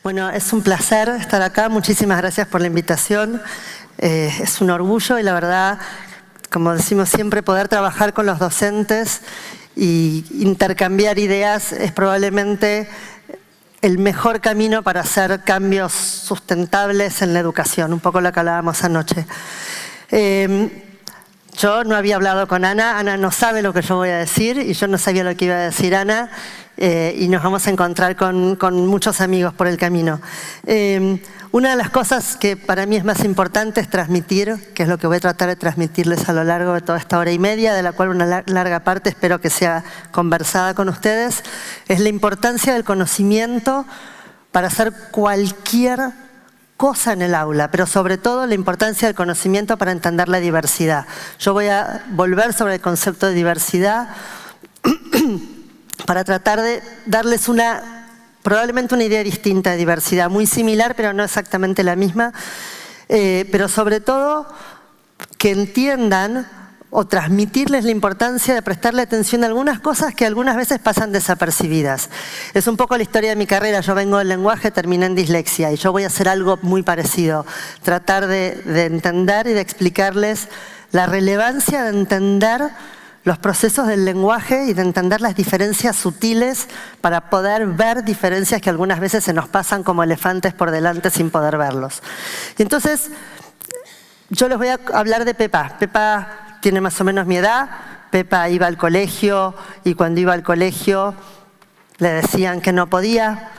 Bueno, es un placer estar acá. Muchísimas gracias por la invitación. Es un orgullo y la verdad, como decimos siempre, poder trabajar con los docentes y intercambiar ideas es probablemente el mejor camino para hacer cambios sustentables en la educación, un poco lo que hablábamos anoche. Yo no había hablado con Ana, Ana no sabe lo que yo voy a decir y yo no sabía lo que iba a decir Ana y nos vamos a encontrar con muchos amigos por el camino. Una de las cosas que para mí es más importante es transmitir, que es lo que voy a tratar de transmitirles a lo largo de toda esta hora y media, de la cual una larga parte espero que sea conversada con ustedes, es la importancia del conocimiento para hacer cualquier cosa en el aula, pero sobre todo la importancia del conocimiento para entender la diversidad. Yo voy a volver sobre el concepto de diversidad para tratar de darles probablemente una idea distinta de diversidad, muy similar pero no exactamente la misma, pero sobre todo que entiendan o transmitirles la importancia de prestarle atención a algunas cosas que algunas veces pasan desapercibidas. Es un poco la historia de mi carrera. Yo vengo del lenguaje, terminé en dislexia y yo voy a hacer algo muy parecido. Tratar de entender y de explicarles la relevancia de entender los procesos del lenguaje y de entender las diferencias sutiles para poder ver diferencias que algunas veces se nos pasan como elefantes por delante sin poder verlos. Y entonces, yo les voy a hablar de Pepa. Pepa tiene más o menos mi edad. Pepa iba al colegio y cuando iba al colegio le decían que no podía,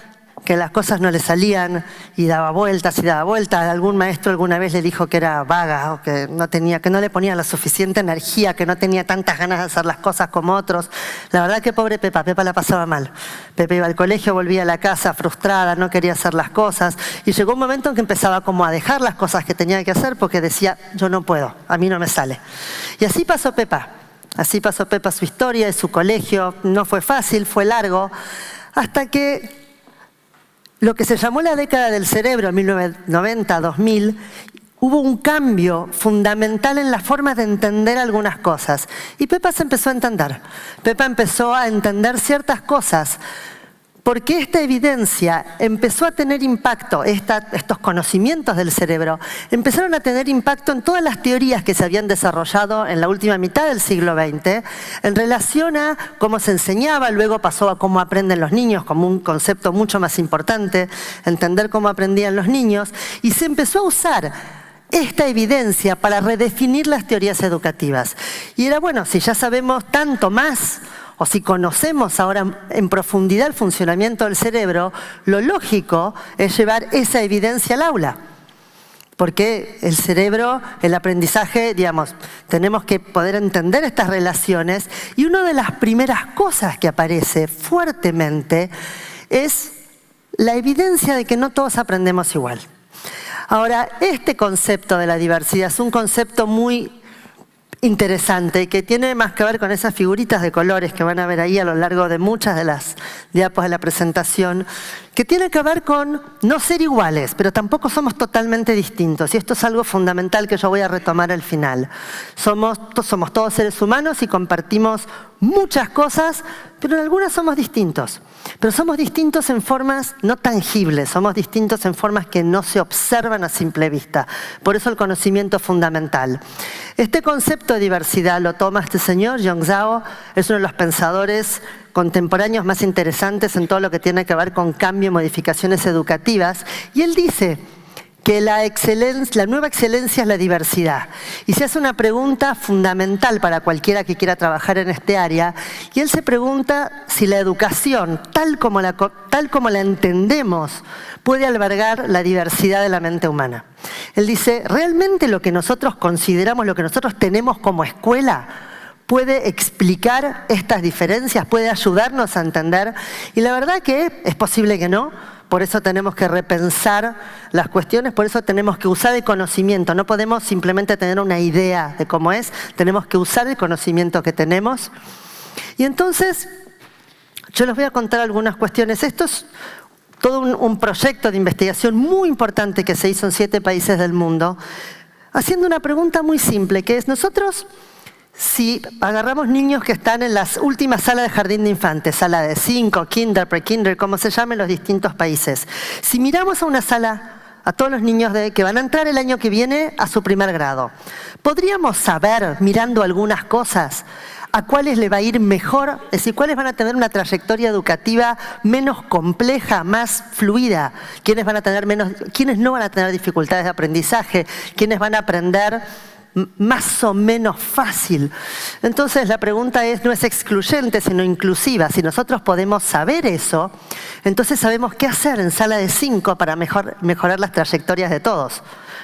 que las cosas no le salían y daba vueltas y daba vueltas. Algún maestro alguna vez le dijo que era vaga o que no le ponía la suficiente energía, que no tenía tantas ganas de hacer las cosas como otros. La verdad que pobre Pepa, Pepa la pasaba mal. Pepa iba al colegio, volvía a la casa frustrada, no quería hacer las cosas y llegó un momento en que empezaba como a dejar las cosas que tenía que hacer porque decía, yo no puedo, a mí no me sale. Y así pasó Pepa. Así pasó Pepa su historia y su colegio. No fue fácil, fue largo, hasta que lo que se llamó la década del cerebro, 1990-2000, hubo un cambio fundamental en la forma de entender algunas cosas. Y Pepa se empezó a entender. Pepa empezó a entender ciertas cosas porque esta evidencia empezó a tener impacto, estos conocimientos del cerebro empezaron a tener impacto en todas las teorías que se habían desarrollado en la última mitad del siglo XX en relación a cómo se enseñaba, luego pasó a cómo aprenden los niños como un concepto mucho más importante, entender cómo aprendían los niños, y se empezó a usar esta evidencia para redefinir las teorías educativas. Y era bueno, si ya sabemos tanto más, o si conocemos ahora en profundidad el funcionamiento del cerebro, lo lógico es llevar esa evidencia al aula. Porque el cerebro, el aprendizaje, digamos, tenemos que poder entender estas relaciones y una de las primeras cosas que aparece fuertemente es la evidencia de que no todos aprendemos igual. Ahora, este concepto de la diversidad es un concepto muy interesante, que tiene más que ver con esas figuritas de colores que van a ver ahí a lo largo de muchas de las diapos de la presentación, que tiene que ver con no ser iguales, pero tampoco somos totalmente distintos. Y esto es algo fundamental que yo voy a retomar al final. Somos todos seres humanos y compartimos muchas cosas, pero en algunas somos distintos. Pero somos distintos en formas no tangibles, somos distintos en formas que no se observan a simple vista. Por eso el conocimiento es fundamental. Este concepto de diversidad lo toma este señor, Zhong Zhao, es uno de los pensadores contemporáneos más interesantes en todo lo que tiene que ver con cambio y modificaciones educativas. Y él dice que la nueva excelencia es la diversidad. Y se hace una pregunta fundamental para cualquiera que quiera trabajar en este área, y él se pregunta si la educación, tal como la entendemos, puede albergar la diversidad de la mente humana. Él dice, ¿realmente lo que nosotros consideramos, lo que nosotros tenemos como escuela, puede explicar estas diferencias, puede ayudarnos a entender? Y la verdad que es posible que no. Por eso tenemos que repensar las cuestiones, por eso tenemos que usar el conocimiento. No podemos simplemente tener una idea de cómo es, tenemos que usar el conocimiento que tenemos. Y entonces, yo les voy a contar algunas cuestiones. Esto es todo un proyecto de investigación muy importante que se hizo en 7 países del mundo, haciendo una pregunta muy simple, que es, nosotros Si agarramos niños que están en las últimas salas de jardín de infantes, sala de 5, kinder, pre-kinder, como se llame en los distintos países. Si miramos a una sala, a todos los niños que van a entrar el año que viene a su primer grado, podríamos saber, mirando algunas cosas, a cuáles le va a ir mejor, es decir, cuáles van a tener una trayectoria educativa menos compleja, más fluida, quiénes no van a tener dificultades de aprendizaje, quiénes van a aprender más o menos fácil. Entonces la pregunta no es excluyente, sino inclusiva. Si nosotros podemos saber eso, entonces sabemos qué hacer en sala de 5 para mejorar las trayectorias de todos.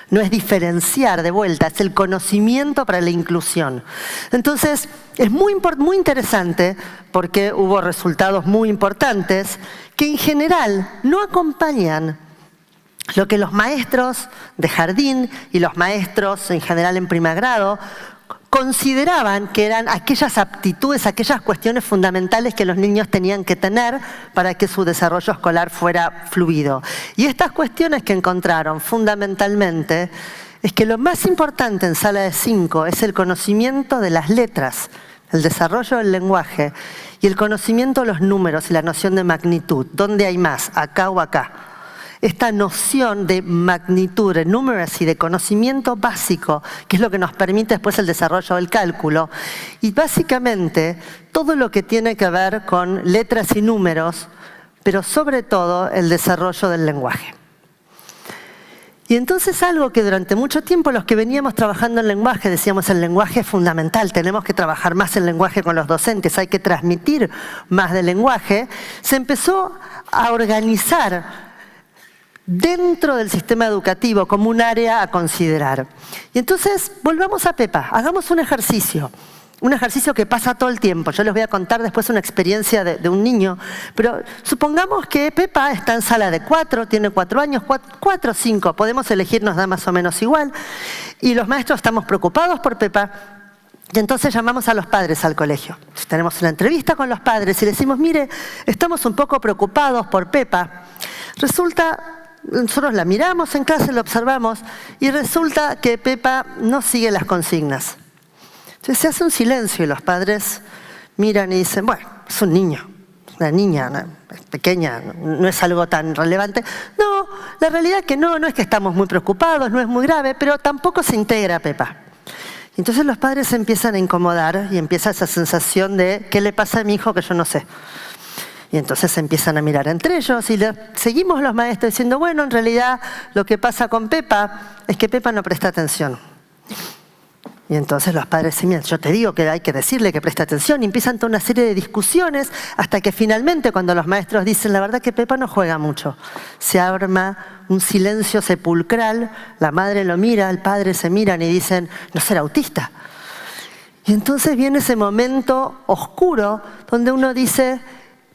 No es diferenciar de vuelta, es el conocimiento para la inclusión. Entonces es muy interesante porque hubo resultados muy importantes que en general no acompañan lo que los maestros de jardín y los maestros en general en primer grado consideraban que eran aquellas aptitudes, aquellas cuestiones fundamentales que los niños tenían que tener para que su desarrollo escolar fuera fluido. Y estas cuestiones que encontraron fundamentalmente es que lo más importante en sala de 5 es el conocimiento de las letras, el desarrollo del lenguaje y el conocimiento de los números y la noción de magnitud. ¿Dónde hay más? ¿Acá o acá? Esta noción de magnitud, de numeracy, de conocimiento básico, que es lo que nos permite después el desarrollo del cálculo. Y básicamente todo lo que tiene que ver con letras y números, pero sobre todo el desarrollo del lenguaje. Y entonces algo que durante mucho tiempo los que veníamos trabajando en lenguaje, decíamos el lenguaje es fundamental, tenemos que trabajar más en lenguaje con los docentes, hay que transmitir más del lenguaje, se empezó a organizar dentro del sistema educativo como un área a considerar. Y entonces volvamos a Pepa, hagamos un ejercicio que pasa todo el tiempo. Yo les voy a contar después una experiencia de un niño, pero supongamos que Pepa está en sala de 4, tiene 4 años, 4 o 5, podemos elegir, nos da más o menos igual, y los maestros estamos preocupados por Pepa, y entonces llamamos a los padres al colegio. Tenemos una entrevista con los padres y les decimos, mire, estamos un poco preocupados por Pepa. Nosotros la miramos en clase, la observamos y resulta que Pepa no sigue las consignas. Entonces se hace un silencio y los padres miran y dicen, bueno, es un niño, una niña, es pequeña, no es algo tan relevante. No, la realidad es que no es que estamos muy preocupados, no es muy grave, pero tampoco se integra Pepa. Entonces los padres se empiezan a incomodar y empieza esa sensación de ¿qué le pasa a mi hijo que yo no sé? Y entonces se empiezan a mirar entre ellos y seguimos los maestros diciendo, bueno, en realidad lo que pasa con Pepa es que Pepa no presta atención. Y entonces los padres dicen, mira, yo te digo que hay que decirle que preste atención, y empiezan toda una serie de discusiones hasta que finalmente cuando los maestros dicen, la verdad que Pepa no juega mucho, se arma un silencio sepulcral, la madre lo mira, el padre se miran y dicen, no será autista. Y entonces viene ese momento oscuro donde uno dice,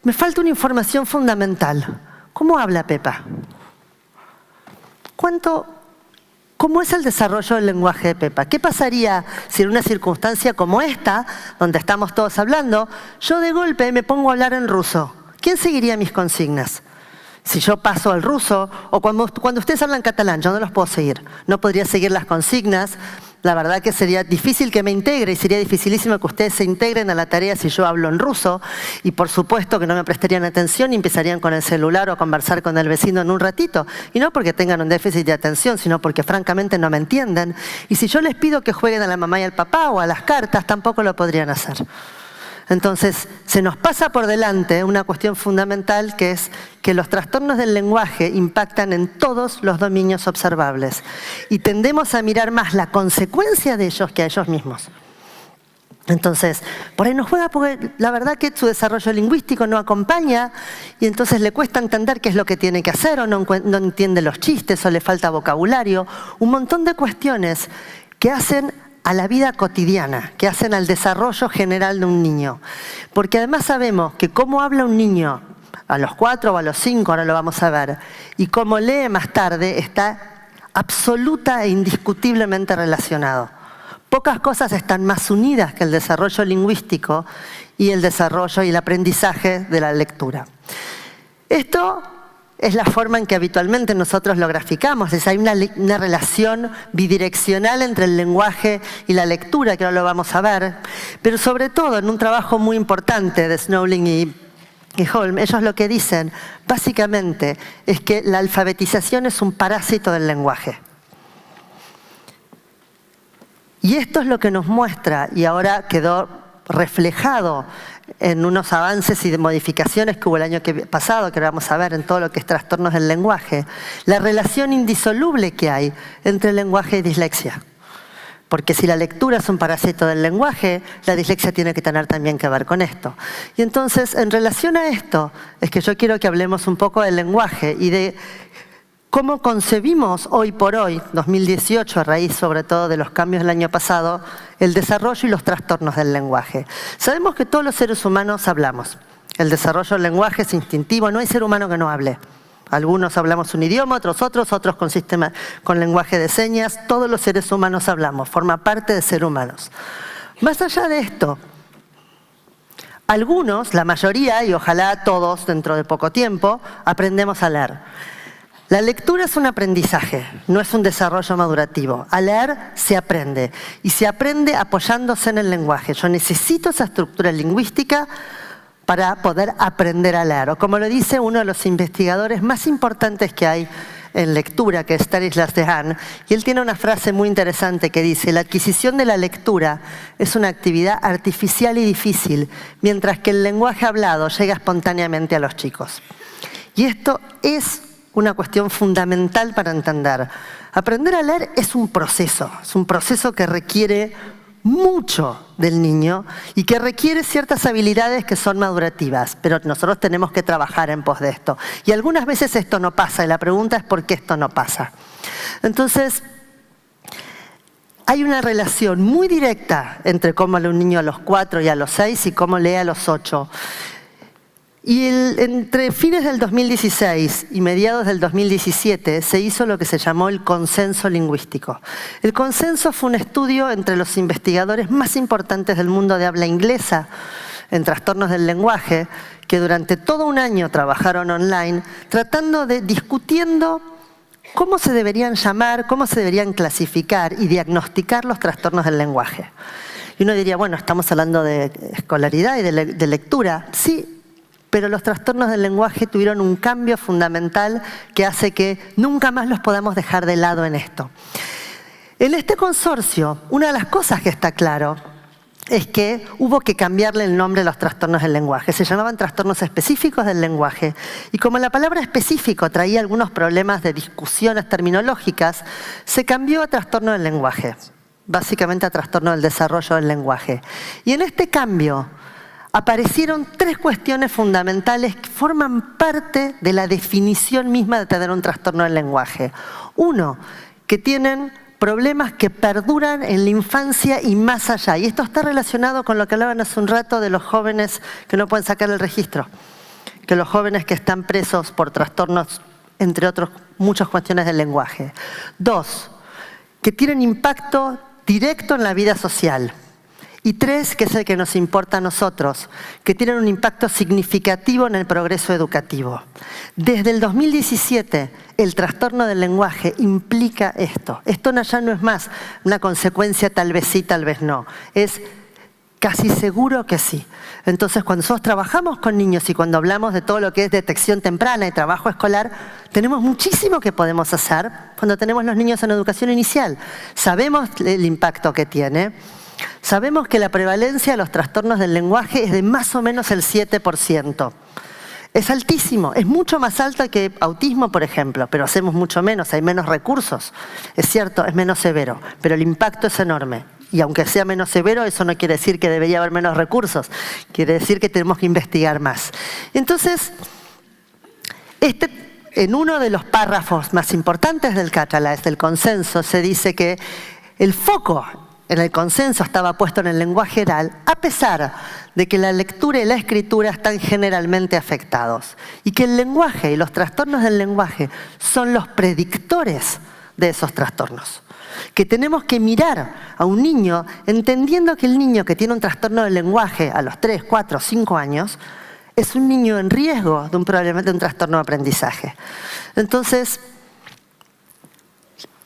me falta una información fundamental. ¿Cómo habla Pepa? ¿Cómo es el desarrollo del lenguaje de Pepa? ¿Qué pasaría si en una circunstancia como esta, donde estamos todos hablando, yo de golpe me pongo a hablar en ruso? ¿Quién seguiría mis consignas? Si yo paso al ruso, o cuando ustedes hablan catalán, yo no los puedo seguir. No podría seguir las consignas. La verdad que sería difícil que me integre y sería dificilísimo que ustedes se integren a la tarea si yo hablo en ruso, y por supuesto que no me prestarían atención y empezarían con el celular o a conversar con el vecino en un ratito, y no porque tengan un déficit de atención, sino porque francamente no me entienden, y si yo les pido que jueguen a la mamá y al papá o a las cartas, tampoco lo podrían hacer. Entonces, se nos pasa por delante una cuestión fundamental, que es que los trastornos del lenguaje impactan en todos los dominios observables y tendemos a mirar más la consecuencia de ellos que a ellos mismos. Entonces, por ahí nos juega porque la verdad que su desarrollo lingüístico no acompaña y entonces le cuesta entender qué es lo que tiene que hacer, o no entiende los chistes, o le falta vocabulario, un montón de cuestiones que hacen a la vida cotidiana, que hacen al desarrollo general de un niño. Porque además sabemos que cómo habla un niño a los 4 o a los 5, ahora lo vamos a ver, y cómo lee más tarde, está absoluta e indiscutiblemente relacionado. Pocas cosas están más unidas que el desarrollo lingüístico y el desarrollo y el aprendizaje de la lectura. Esto es la forma en que habitualmente nosotros lo graficamos. Hay una relación bidireccional entre el lenguaje y la lectura, que ahora lo vamos a ver. Pero sobre todo, en un trabajo muy importante de Snowling y Holm, ellos lo que dicen, básicamente, es que la alfabetización es un parásito del lenguaje. Y esto es lo que nos muestra, y ahora quedó reflejado en unos avances y de modificaciones que hubo el año pasado, que vamos a ver en todo lo que es trastornos del lenguaje, la relación indisoluble que hay entre lenguaje y dislexia. Porque si la lectura es un parásito del lenguaje, la dislexia tiene que tener también que ver con esto. Y entonces, en relación a esto, es que yo quiero que hablemos un poco del lenguaje y de cómo concebimos hoy por hoy, 2018, a raíz sobre todo de los cambios del año pasado, el desarrollo y los trastornos del lenguaje. Sabemos que todos los seres humanos hablamos. El desarrollo del lenguaje es instintivo, no hay ser humano que no hable. Algunos hablamos un idioma, otros con lenguaje de señas. Todos los seres humanos hablamos, forma parte de ser humanos. Más allá de esto, algunos, la mayoría, y ojalá todos dentro de poco tiempo, aprendemos a leer. La lectura es un aprendizaje, no es un desarrollo madurativo. A leer se aprende, y se aprende apoyándose en el lenguaje. Yo necesito esa estructura lingüística para poder aprender a leer. O como lo dice uno de los investigadores más importantes que hay en lectura, que es Stanislas Dehaene, y él tiene una frase muy interesante que dice: la adquisición de la lectura es una actividad artificial y difícil, mientras que el lenguaje hablado llega espontáneamente a los chicos. Y esto es una cuestión fundamental para entender. Aprender a leer es un proceso que requiere mucho del niño y que requiere ciertas habilidades que son madurativas, pero nosotros tenemos que trabajar en pos de esto. Y algunas veces esto no pasa, y la pregunta es ¿por qué esto no pasa? Entonces, hay una relación muy directa entre cómo lee un niño a los 4 y a los 6 y cómo lee a los 8. Y entre fines del 2016 y mediados del 2017 se hizo lo que se llamó el consenso lingüístico. El consenso fue un estudio entre los investigadores más importantes del mundo de habla inglesa en trastornos del lenguaje, que durante todo un año trabajaron online discutiendo cómo se deberían llamar, cómo se deberían clasificar y diagnosticar los trastornos del lenguaje. Y uno diría, bueno, estamos hablando de escolaridad y de lectura. Sí, pero los trastornos del lenguaje tuvieron un cambio fundamental que hace que nunca más los podamos dejar de lado en esto. En este consorcio, una de las cosas que está claro es que hubo que cambiarle el nombre a los trastornos del lenguaje. Se llamaban trastornos específicos del lenguaje. Y como la palabra específico traía algunos problemas de discusiones terminológicas, se cambió a trastorno del lenguaje, básicamente a trastorno del desarrollo del lenguaje. Y en este cambio aparecieron 3 cuestiones fundamentales que forman parte de la definición misma de tener un trastorno del lenguaje. Uno, que tienen problemas que perduran en la infancia y más allá. Y esto está relacionado con lo que hablaban hace un rato de los jóvenes que no pueden sacar el registro. Que los jóvenes que están presos por trastornos, entre otros, muchas cuestiones del lenguaje. 2, que tienen impacto directo en la vida social. Y 3, que es el que nos importa a nosotros, que tienen un impacto significativo en el progreso educativo. Desde el 2017, el trastorno del lenguaje implica esto. Esto ya no es más una consecuencia tal vez sí, tal vez no. Es casi seguro que sí. Entonces, cuando nosotros trabajamos con niños y cuando hablamos de todo lo que es detección temprana y trabajo escolar, tenemos muchísimo que podemos hacer cuando tenemos los niños en educación inicial. Sabemos el impacto que tiene. Sabemos que la prevalencia de los trastornos del lenguaje es de más o menos el 7%. Es altísimo, es mucho más alto que autismo, por ejemplo, pero hacemos mucho menos, hay menos recursos. Es cierto, es menos severo, pero el impacto es enorme. Y aunque sea menos severo, eso no quiere decir que debería haber menos recursos. Quiere decir que tenemos que investigar más. Entonces, en uno de los párrafos más importantes del Catalyst, del consenso, se dice que el foco en el consenso estaba puesto en el lenguaje oral, a pesar de que la lectura y la escritura están generalmente afectados. Y que el lenguaje y los trastornos del lenguaje son los predictores de esos trastornos. Que tenemos que mirar a un niño entendiendo que el niño que tiene un trastorno del lenguaje a los 3, 4, 5 años es un niño en riesgo de un trastorno de aprendizaje. Entonces,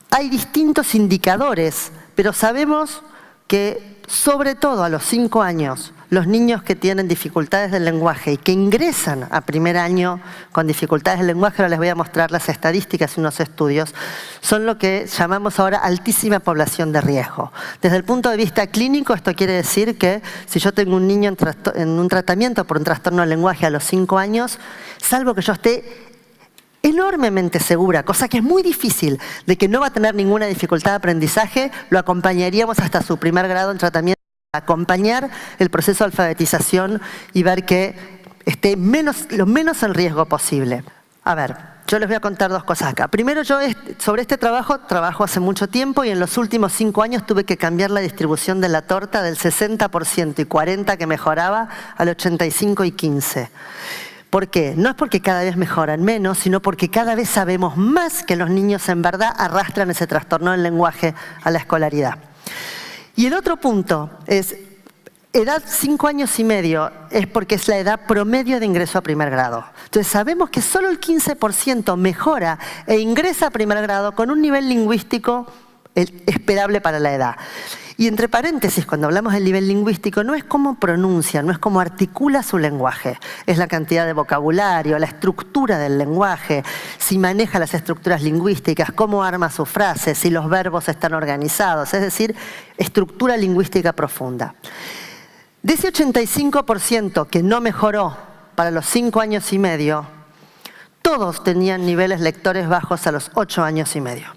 hay distintos indicadores, pero sabemos que sobre todo a los 5 años, los niños que tienen dificultades del lenguaje y que ingresan a primer año con dificultades del lenguaje, ahora les voy a mostrar las estadísticas y unos estudios, son lo que llamamos ahora altísima población de riesgo. Desde el punto de vista clínico, esto quiere decir que si yo tengo un niño en un tratamiento por un trastorno del lenguaje a los 5 años, salvo que yo esté enormemente segura, cosa que es muy difícil, de que no va a tener ninguna dificultad de aprendizaje, lo acompañaríamos hasta su primer grado en tratamiento, acompañar el proceso de alfabetización y ver que esté lo menos en riesgo posible. A ver, yo les voy a contar 2 cosas acá. Primero, yo sobre este trabajo hace mucho tiempo y en los últimos 5 años tuve que cambiar la distribución de la torta del 60% y 40% que mejoraba al 85% y 15%. ¿Por qué? No es porque cada vez mejoran menos, sino porque cada vez sabemos más que los niños en verdad arrastran ese trastorno del lenguaje a la escolaridad. Y el otro punto es, edad 5 años y medio es porque es la edad promedio de ingreso a primer grado. Entonces sabemos que solo el 15% mejora e ingresa a primer grado con un nivel lingüístico esperable para la edad. Y entre paréntesis, cuando hablamos del nivel lingüístico, no es cómo pronuncia, no es cómo articula su lenguaje, es la cantidad de vocabulario, la estructura del lenguaje, si maneja las estructuras lingüísticas, cómo arma sus frases, si los verbos están organizados, es decir, estructura lingüística profunda. De ese 85% que no mejoró para los 5 años y medio, todos tenían niveles lectores bajos a los 8 años y medio.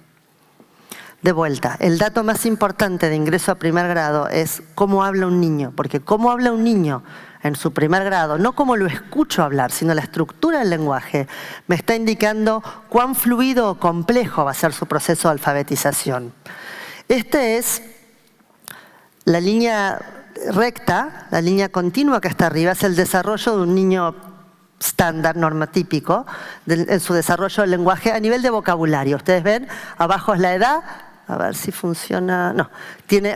De vuelta, el dato más importante de ingreso a primer grado es cómo habla un niño, porque cómo habla un niño en su primer grado, no cómo lo escucho hablar, sino la estructura del lenguaje, me está indicando cuán fluido o complejo va a ser su proceso de alfabetización. Esta es la línea recta, la línea continua que está arriba, es el desarrollo de un niño estándar, normatípico, en su desarrollo del lenguaje a nivel de vocabulario. Ustedes ven, abajo es la edad, a ver si funciona, no,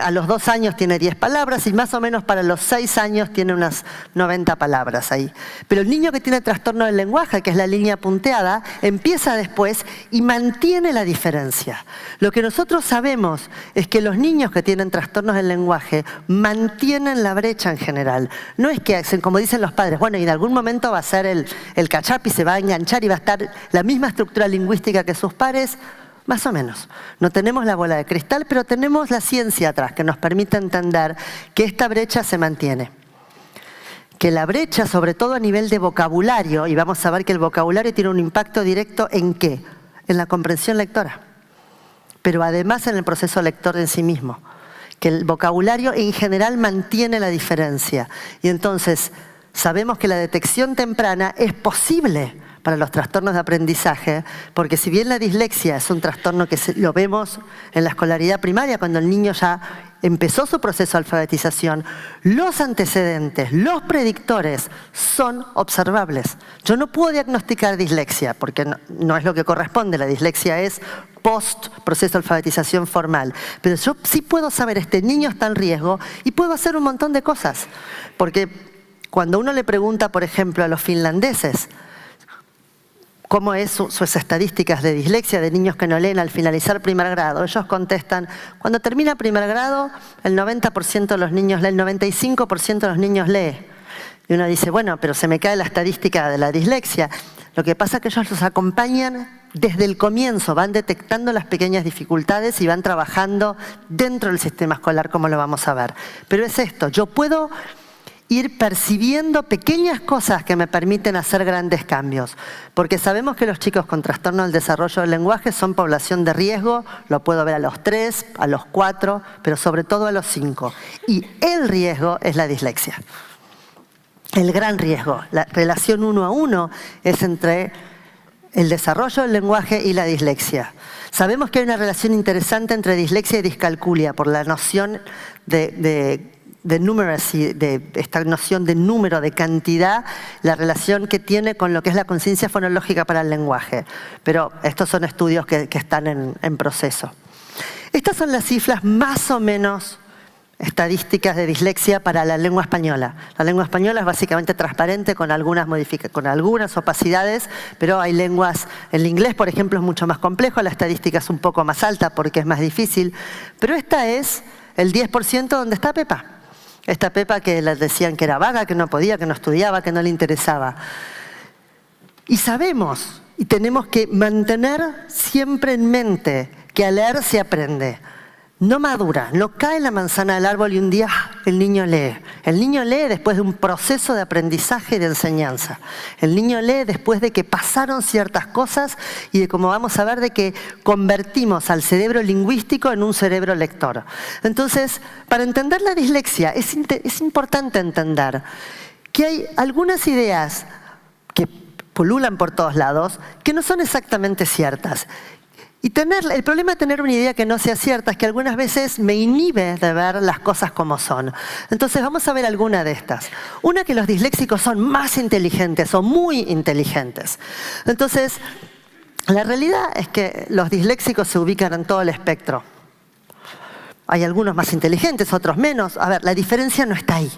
a los 2 años tiene 10 palabras y más o menos para los 6 años tiene unas 90 palabras ahí. Pero el niño que tiene trastorno del lenguaje, que es la línea punteada, empieza después y mantiene la diferencia. Lo que nosotros sabemos es que los niños que tienen trastornos del lenguaje mantienen la brecha en general. No es que hacen, como dicen los padres, bueno, y en algún momento va a ser el catch-up y se va a enganchar y va a estar la misma estructura lingüística que sus pares. Más o menos. No tenemos la bola de cristal, pero tenemos la ciencia atrás que nos permite entender que esta brecha se mantiene. Que la brecha, sobre todo a nivel de vocabulario, y vamos a ver que el vocabulario tiene un impacto directo ¿en qué? En la comprensión lectora. Pero además en el proceso lector en sí mismo. Que el vocabulario en general mantiene la diferencia. Y entonces sabemos que la detección temprana es posible para los trastornos de aprendizaje, porque si bien la dislexia es un trastorno que lo vemos en la escolaridad primaria, cuando el niño ya empezó su proceso de alfabetización, los antecedentes, los predictores son observables. Yo no puedo diagnosticar dislexia, porque no es lo que corresponde, la dislexia es post-proceso de alfabetización formal. Pero yo sí puedo saber, este niño está en riesgo y puedo hacer un montón de cosas. Porque cuando uno le pregunta, por ejemplo, a los finlandeses, cómo es sus estadísticas de dislexia de niños que no leen al finalizar primer grado. Ellos contestan, cuando termina primer grado, el 90% de los niños lee, el 95% de los niños lee. Y uno dice, bueno, pero se me cae la estadística de la dislexia. Lo que pasa es que ellos los acompañan desde el comienzo, van detectando las pequeñas dificultades y van trabajando dentro del sistema escolar, como lo vamos a ver. Pero es esto, yo puedo ir percibiendo pequeñas cosas que me permiten hacer grandes cambios. Porque sabemos que los chicos con trastorno del desarrollo del lenguaje son población de riesgo, lo puedo ver a los 3, a los 4, pero sobre todo a los 5. Y el riesgo es la dislexia. El gran riesgo, la relación 1 a 1 es entre el desarrollo del lenguaje y la dislexia. Sabemos que hay una relación interesante entre dislexia y discalculia por la noción de numeracy, de esta noción de número, de cantidad, la relación que tiene con lo que es la conciencia fonológica para el lenguaje. Pero estos son estudios que están en proceso. Estas son las cifras más o menos estadísticas de dislexia para la lengua española. La lengua española es básicamente transparente con algunas opacidades, pero hay lenguas, el inglés por ejemplo es mucho más complejo, la estadística es un poco más alta porque es más difícil, pero esta es el 10% donde está Pepa. Esta Pepa que les decían que era vaga, que no podía, que no estudiaba, que no le interesaba. Y sabemos, y tenemos que mantener siempre en mente que al leer se aprende. No madura, no cae la manzana del árbol y un día el niño lee. El niño lee después de un proceso de aprendizaje y de enseñanza. El niño lee después de que pasaron ciertas cosas y de, como vamos a ver, de que convertimos al cerebro lingüístico en un cerebro lector. Entonces, para entender la dislexia es importante entender que hay algunas ideas que pululan por todos lados que no son exactamente ciertas. Y el problema de tener una idea que no sea cierta es que algunas veces me inhibe de ver las cosas como son. Entonces vamos a ver alguna de estas. Una, que los disléxicos son más inteligentes o muy inteligentes. Entonces, la realidad es que los disléxicos se ubican en todo el espectro. Hay algunos más inteligentes, otros menos. A ver, la diferencia no está ahí.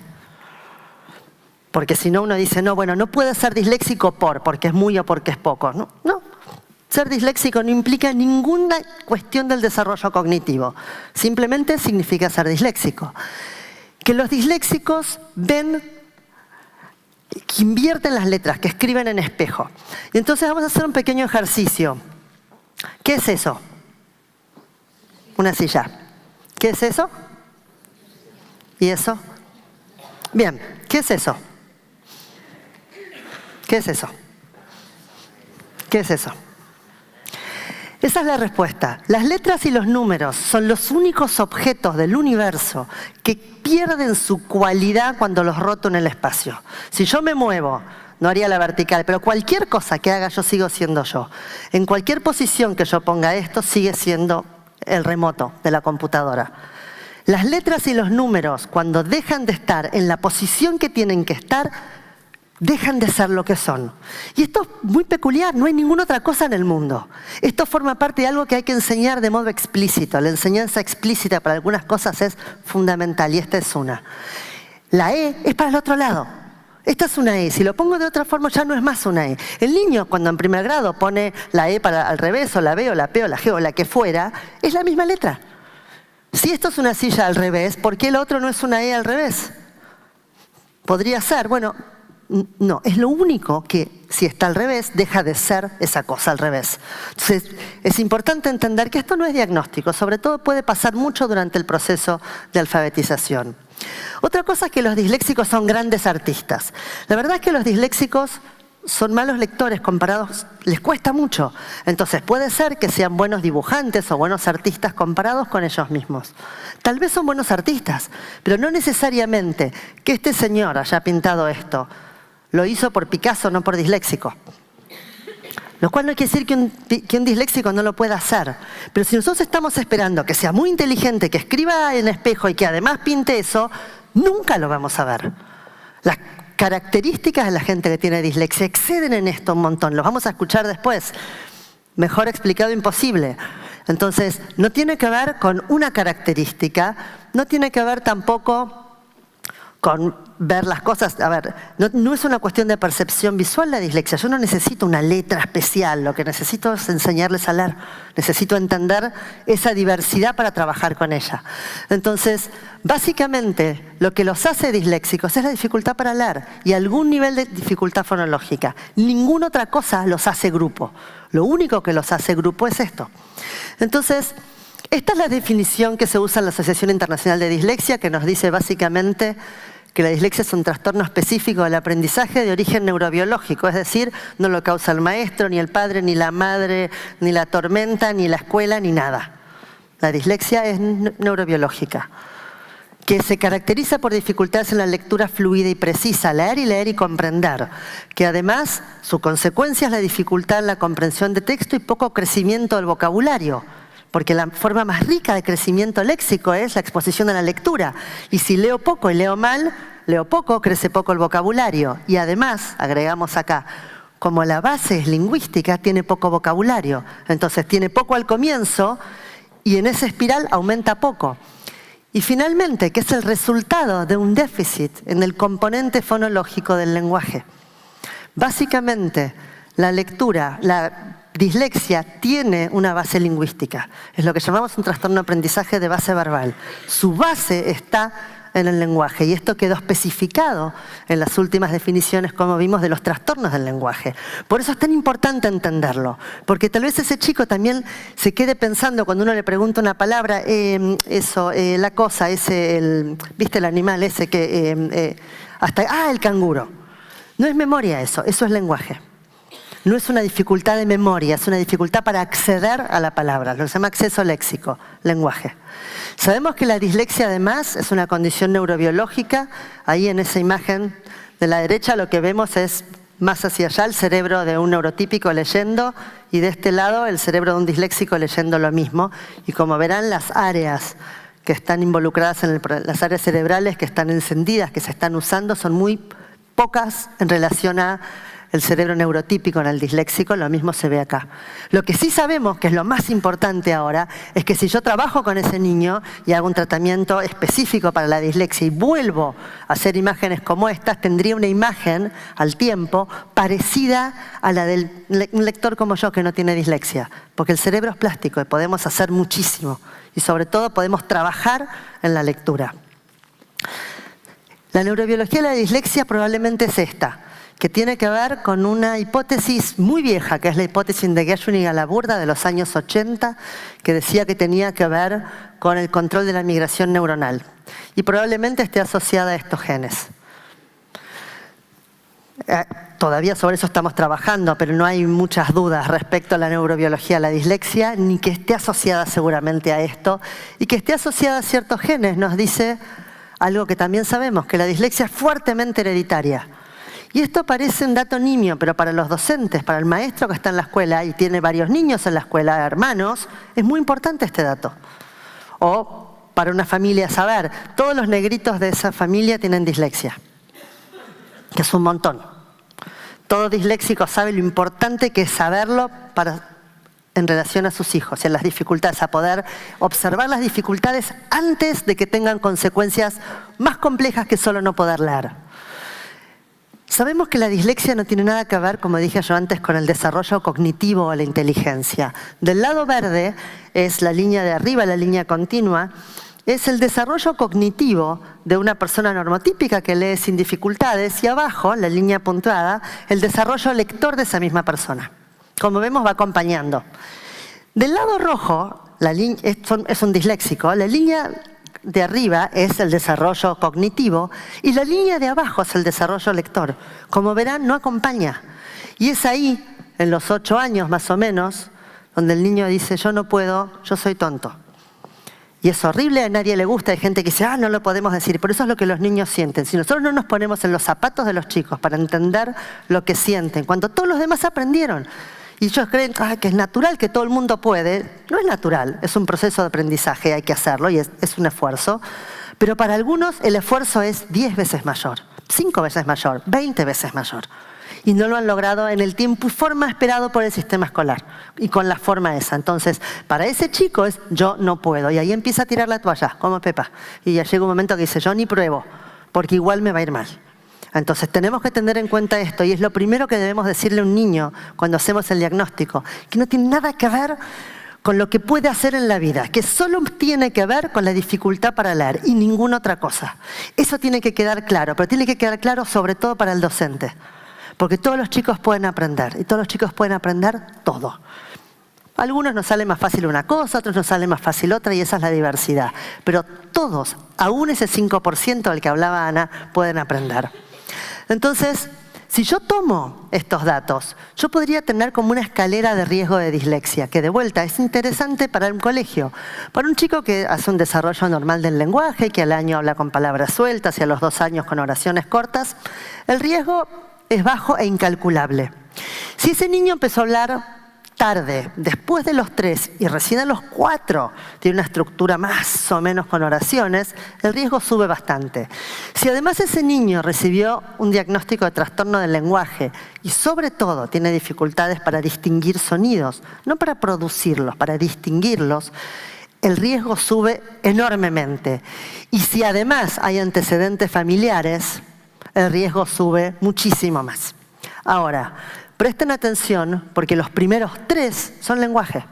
Porque si no uno dice, no, bueno, no puede ser disléxico porque es muy o porque es poco. No, no. Ser disléxico no implica ninguna cuestión del desarrollo cognitivo. Simplemente significa ser disléxico. Que los disléxicos ven, que invierten las letras, que escriben en espejo. Y entonces vamos a hacer un pequeño ejercicio. ¿Qué es eso? Una silla. ¿Qué es eso? ¿Y eso? Bien, ¿qué es eso? ¿Qué es eso? ¿Qué es eso? Esa es la respuesta. Las letras y los números son los únicos objetos del universo que pierden su cualidad cuando los roto en el espacio. Si yo me muevo, no haría la vertical, pero cualquier cosa que haga yo sigo siendo yo. En cualquier posición que yo ponga esto sigue siendo el remoto de la computadora. Las letras y los números, cuando dejan de estar en la posición que tienen que estar, dejan de ser lo que son. Y esto es muy peculiar, no hay ninguna otra cosa en el mundo. Esto forma parte de algo que hay que enseñar de modo explícito. La enseñanza explícita para algunas cosas es fundamental y esta es una. La E es para el otro lado. Esta es una E. Si lo pongo de otra forma ya no es más una E. El niño cuando en primer grado pone la E para al revés o la B o la P o la G o la que fuera, es la misma letra. Si esto es una silla al revés, ¿por qué el otro no es una E al revés? Podría ser, bueno, no, es lo único que si está al revés, deja de ser esa cosa al revés. Entonces, es importante entender que esto no es diagnóstico, sobre todo puede pasar mucho durante el proceso de alfabetización. Otra cosa es que los disléxicos son grandes artistas. La verdad es que los disléxicos son malos lectores comparados, les cuesta mucho. Entonces puede ser que sean buenos dibujantes o buenos artistas comparados con ellos mismos. Tal vez son buenos artistas, pero no necesariamente que este señor haya pintado esto lo hizo por Picasso, no por disléxico. Lo cual no quiere decir que un disléxico no lo pueda hacer. Pero si nosotros estamos esperando que sea muy inteligente, que escriba en espejo y que además pinte eso, nunca lo vamos a ver. Las características de la gente que tiene dislexia exceden en esto un montón. Los vamos a escuchar después. Mejor explicado imposible. Entonces, no tiene que ver con una característica, no tiene que ver tampoco con ver las cosas. A ver, no es una cuestión de percepción visual la dislexia. Yo no necesito una letra especial, lo que necesito es enseñarles a leer. Necesito entender esa diversidad para trabajar con ella. Entonces, básicamente, lo que los hace disléxicos es la dificultad para leer y algún nivel de dificultad fonológica. Ninguna otra cosa los hace grupo. Lo único que los hace grupo es esto. Entonces, esta es la definición que se usa en la Asociación Internacional de Dislexia, que nos dice básicamente que la dislexia es un trastorno específico del aprendizaje de origen neurobiológico, es decir, no lo causa el maestro, ni el padre, ni la madre, ni la tormenta, ni la escuela, ni nada. La dislexia es neurobiológica, que se caracteriza por dificultades en la lectura fluida y precisa, leer y comprender, que además su consecuencia es la dificultad en la comprensión de texto y poco crecimiento del vocabulario, porque la forma más rica de crecimiento léxico es la exposición a la lectura. Y si leo poco y leo mal, leo poco, crece poco el vocabulario. Y además, agregamos acá, como la base es lingüística, tiene poco vocabulario. Entonces tiene poco al comienzo y en esa espiral aumenta poco. Y finalmente, que es el resultado de un déficit en el componente fonológico del lenguaje. Básicamente, la lectura, la dislexia tiene una base lingüística. Es lo que llamamos un trastorno de aprendizaje de base verbal. Su base está en el lenguaje y esto quedó especificado en las últimas definiciones, como vimos, de los trastornos del lenguaje. Por eso es tan importante entenderlo, porque tal vez ese chico también se quede pensando cuando uno le pregunta una palabra, la cosa, ¿viste el animal ese que el canguro? No es memoria eso es lenguaje. No es una dificultad de memoria, es una dificultad para acceder a la palabra, lo que se llama acceso léxico, lenguaje. Sabemos que la dislexia además es una condición neurobiológica. Ahí en esa imagen de la derecha lo que vemos es más hacia allá el cerebro de un neurotípico leyendo y de este lado el cerebro de un disléxico leyendo lo mismo. Y como verán, las áreas que están involucradas las áreas cerebrales que están encendidas, que se están usando, son muy pocas en relación a el cerebro neurotípico en el disléxico. Lo mismo se ve acá. Lo que sí sabemos, que es lo más importante ahora, es que si yo trabajo con ese niño y hago un tratamiento específico para la dislexia y vuelvo a hacer imágenes como estas, tendría una imagen al tiempo parecida a la de un lector como yo que no tiene dislexia. Porque el cerebro es plástico y podemos hacer muchísimo. Y sobre todo podemos trabajar en la lectura. La neurobiología de la dislexia probablemente es esta, que tiene que ver con una hipótesis muy vieja, que es la hipótesis de Gershwin y Galaburda de los años 80, que decía que tenía que ver con el control de la migración neuronal. Y probablemente esté asociada a estos genes. Todavía sobre eso estamos trabajando, pero no hay muchas dudas respecto a la neurobiología de la dislexia, ni que esté asociada seguramente a esto, y que esté asociada a ciertos genes nos dice algo que también sabemos, que la dislexia es fuertemente hereditaria. Y esto parece un dato nimio, pero para los docentes, para el maestro que está en la escuela y tiene varios niños en la escuela, hermanos, es muy importante este dato. O para una familia saber, todos los negritos de esa familia tienen dislexia, que es un montón. Todo disléxico sabe lo importante que es saberlo en relación a sus hijos y a las dificultades, a poder observar las dificultades antes de que tengan consecuencias más complejas que solo no poder leer. Sabemos que la dislexia no tiene nada que ver, como dije yo antes, con el desarrollo cognitivo o la inteligencia. Del lado verde es la línea de arriba, la línea continua, es el desarrollo cognitivo de una persona normotípica que lee sin dificultades y abajo, la línea puntuada, el desarrollo lector de esa misma persona. Como vemos, va acompañando. Del lado rojo, es un disléxico, la línea de arriba es el desarrollo cognitivo y la línea de abajo es el desarrollo lector. Como verán, no acompaña. Y es ahí, en los 8 años más o menos, donde el niño dice, yo no puedo, yo soy tonto. Y es horrible, a nadie le gusta, hay gente que dice, no lo podemos decir. Por eso es lo que los niños sienten. Si nosotros no nos ponemos en los zapatos de los chicos para entender lo que sienten, cuando todos los demás aprendieron, y ellos creen que es natural, que todo el mundo puede. No es natural, es un proceso de aprendizaje, hay que hacerlo y es un esfuerzo. Pero para algunos el esfuerzo es 10 veces mayor, 5 veces mayor, 20 veces mayor. Y no lo han logrado en el tiempo y forma esperado por el sistema escolar y con la forma esa. Entonces, para ese chico es yo no puedo. Y ahí empieza a tirar la toalla, como Pepa. Y ya llega un momento que dice yo ni pruebo, porque igual me va a ir mal. Entonces tenemos que tener en cuenta esto y es lo primero que debemos decirle a un niño cuando hacemos el diagnóstico, que no tiene nada que ver con lo que puede hacer en la vida, que solo tiene que ver con la dificultad para leer y ninguna otra cosa. Eso tiene que quedar claro, pero tiene que quedar claro sobre todo para el docente, porque todos los chicos pueden aprender y todos los chicos pueden aprender todo. A algunos nos sale más fácil una cosa, a otros nos sale más fácil otra y esa es la diversidad. Pero todos, aún ese 5% del que hablaba Ana, pueden aprender. Entonces, si yo tomo estos datos, yo podría tener como una escalera de riesgo de dislexia, que de vuelta es interesante para un colegio. Para un chico que hace un desarrollo normal del lenguaje, que al año habla con palabras sueltas y a los 2 años con oraciones cortas, el riesgo es bajo e incalculable. Si ese niño empezó a hablar tarde, después de los 3 y recién a los 4 tiene una estructura más o menos con oraciones, el riesgo sube bastante. Si además ese niño recibió un diagnóstico de trastorno del lenguaje y sobre todo tiene dificultades para distinguir sonidos, no para producirlos, para distinguirlos, el riesgo sube enormemente. Y si además hay antecedentes familiares, el riesgo sube muchísimo más. Ahora, presten atención porque los primeros 3 son lenguaje.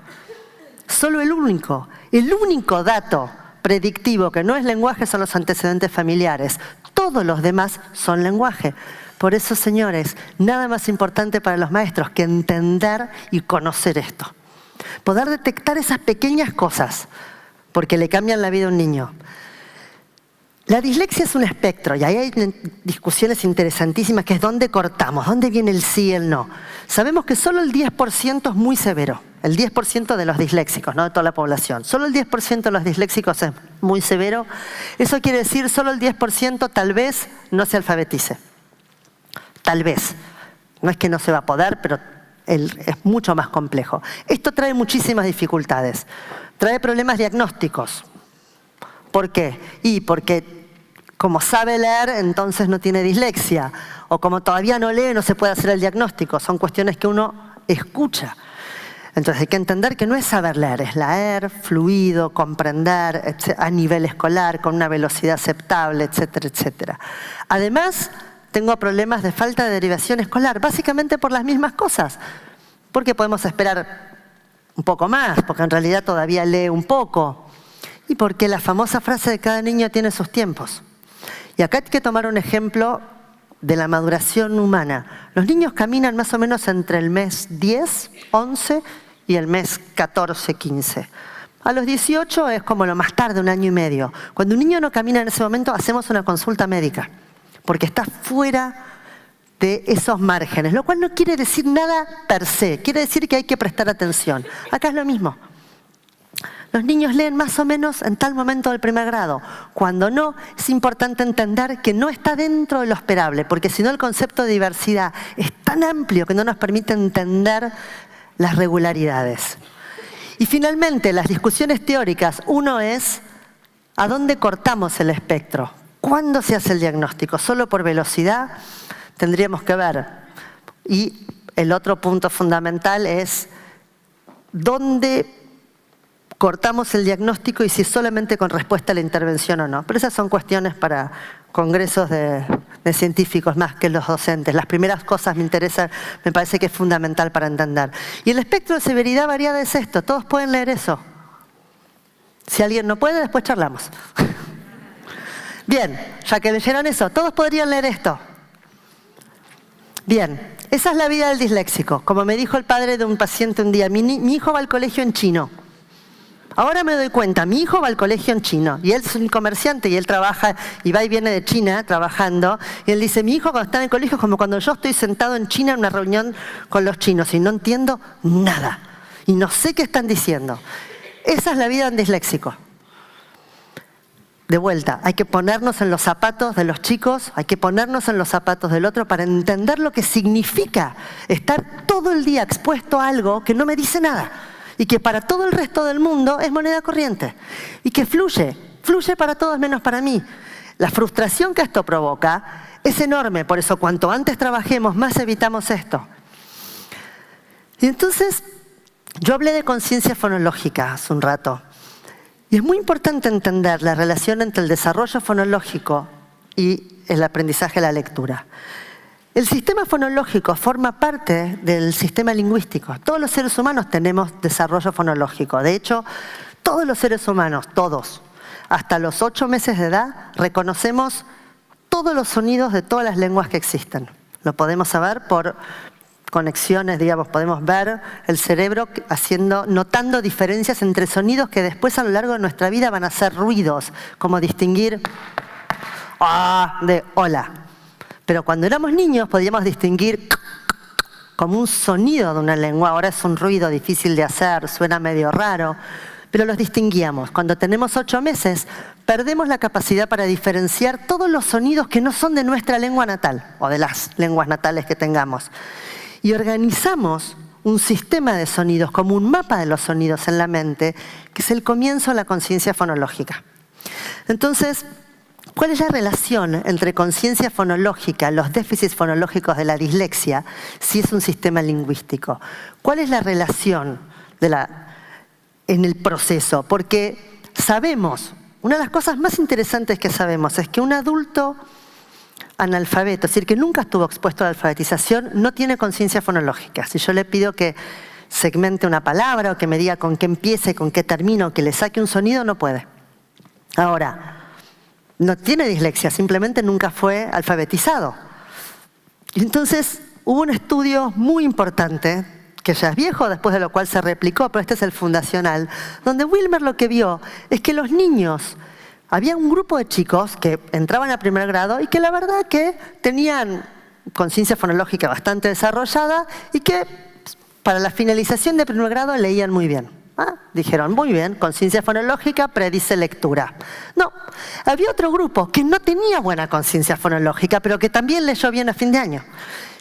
Solo el único dato predictivo que no es lenguaje son los antecedentes familiares. Todos los demás son lenguaje. Por eso, señores, nada más importante para los maestros que entender y conocer esto. Poder detectar esas pequeñas cosas, porque le cambian la vida a un niño. La dislexia es un espectro, y ahí hay discusiones interesantísimas, que es dónde cortamos, dónde viene el sí y el no. Sabemos que solo el 10% es muy severo, el 10% de los disléxicos, no de toda la población. Solo el 10% de los disléxicos es muy severo. Eso quiere decir solo el 10% tal vez no se alfabetice. Tal vez. No es que no se va a poder, pero es mucho más complejo. Esto trae muchísimas dificultades. Trae problemas diagnósticos. ¿Por qué? Y porque como sabe leer, entonces no tiene dislexia. O como todavía no lee, no se puede hacer el diagnóstico. Son cuestiones que uno escucha. Entonces hay que entender que no es saber leer, es leer, fluido, comprender, a nivel escolar, con una velocidad aceptable, etcétera, etcétera. Además, tengo problemas de falta de derivación escolar, básicamente por las mismas cosas. Porque podemos esperar un poco más, porque en realidad todavía lee un poco. Y porque la famosa frase de cada niño tiene sus tiempos. Y acá hay que tomar un ejemplo de la maduración humana. Los niños caminan más o menos entre el mes 10, 11 y el mes 14, 15. A los 18 es como lo más tarde, 1 año y medio. Cuando un niño no camina en ese momento, hacemos una consulta médica, porque está fuera de esos márgenes, lo cual no quiere decir nada per se, quiere decir que hay que prestar atención. Acá es lo mismo. Los niños leen más o menos en tal momento del primer grado. Cuando no, es importante entender que no está dentro de lo esperable, porque si no el concepto de diversidad es tan amplio que no nos permite entender las regularidades. Y finalmente, las discusiones teóricas. Uno es, ¿a dónde cortamos el espectro? ¿Cuándo se hace el diagnóstico? ¿Solo por velocidad? Tendríamos que ver. Y el otro punto fundamental es, ¿dónde cortamos el diagnóstico y si es solamente con respuesta a la intervención o no? Pero esas son cuestiones para congresos de científicos más que los docentes. Las primeras cosas me parece que es fundamental para entender. Y el espectro de severidad variada es esto. Todos pueden leer eso. Si alguien no puede, después charlamos. Bien, ya que leyeron eso, todos podrían leer esto. Bien, esa es la vida del disléxico. Como me dijo el padre de un paciente un día, mi hijo va al colegio en chino. Ahora me doy cuenta, mi hijo va al colegio en chino y él es un comerciante y él trabaja y va y viene de China trabajando. Y él dice, mi hijo cuando está en el colegio es como cuando yo estoy sentado en China en una reunión con los chinos y no entiendo nada. Y no sé qué están diciendo. Esa es la vida de un disléxico. De vuelta, hay que ponernos en los zapatos de los chicos, hay que ponernos en los zapatos del otro para entender lo que significa estar todo el día expuesto a algo que no me dice nada. Y que para todo el resto del mundo es moneda corriente. Y que fluye para todos menos para mí. La frustración que esto provoca es enorme, por eso cuanto antes trabajemos, más evitamos esto. Y entonces, yo hablé de conciencia fonológica hace un rato. Y es muy importante entender la relación entre el desarrollo fonológico y el aprendizaje de la lectura. El sistema fonológico forma parte del sistema lingüístico. Todos los seres humanos tenemos desarrollo fonológico. De hecho, todos los seres humanos, todos, hasta los 8 meses de edad, reconocemos todos los sonidos de todas las lenguas que existen. Lo podemos saber por conexiones, digamos, podemos ver el cerebro notando diferencias entre sonidos que después a lo largo de nuestra vida van a ser ruidos, como distinguir de hola. Pero cuando éramos niños podíamos distinguir como un sonido de una lengua. Ahora es un ruido difícil de hacer, suena medio raro, pero los distinguíamos. Cuando tenemos 8 meses, perdemos la capacidad para diferenciar todos los sonidos que no son de nuestra lengua natal o de las lenguas natales que tengamos. Y organizamos un sistema de sonidos, como un mapa de los sonidos en la mente, que es el comienzo de la conciencia fonológica. Entonces, ¿cuál es la relación entre conciencia fonológica, los déficits fonológicos de la dislexia, si es un sistema lingüístico? ¿Cuál es la relación de en el proceso, porque sabemos, una de las cosas más interesantes que sabemos es que un adulto analfabeto, es decir, que nunca estuvo expuesto a la alfabetización, no tiene conciencia fonológica. Si yo le pido que segmente una palabra o que me diga con qué empiece, con qué termine, o que le saque un sonido, no puede. Ahora, no tiene dislexia, simplemente nunca fue alfabetizado. Y entonces hubo un estudio muy importante, que ya es viejo, después de lo cual se replicó, pero este es el fundacional, donde Wilmer lo que vio es que los niños, había un grupo de chicos que entraban a primer grado y que la verdad que tenían conciencia fonológica bastante desarrollada y que para la finalización de primer grado leían muy bien. Dijeron, muy bien, conciencia fonológica predice lectura. No, había otro grupo que no tenía buena conciencia fonológica, pero que también leyó bien a fin de año.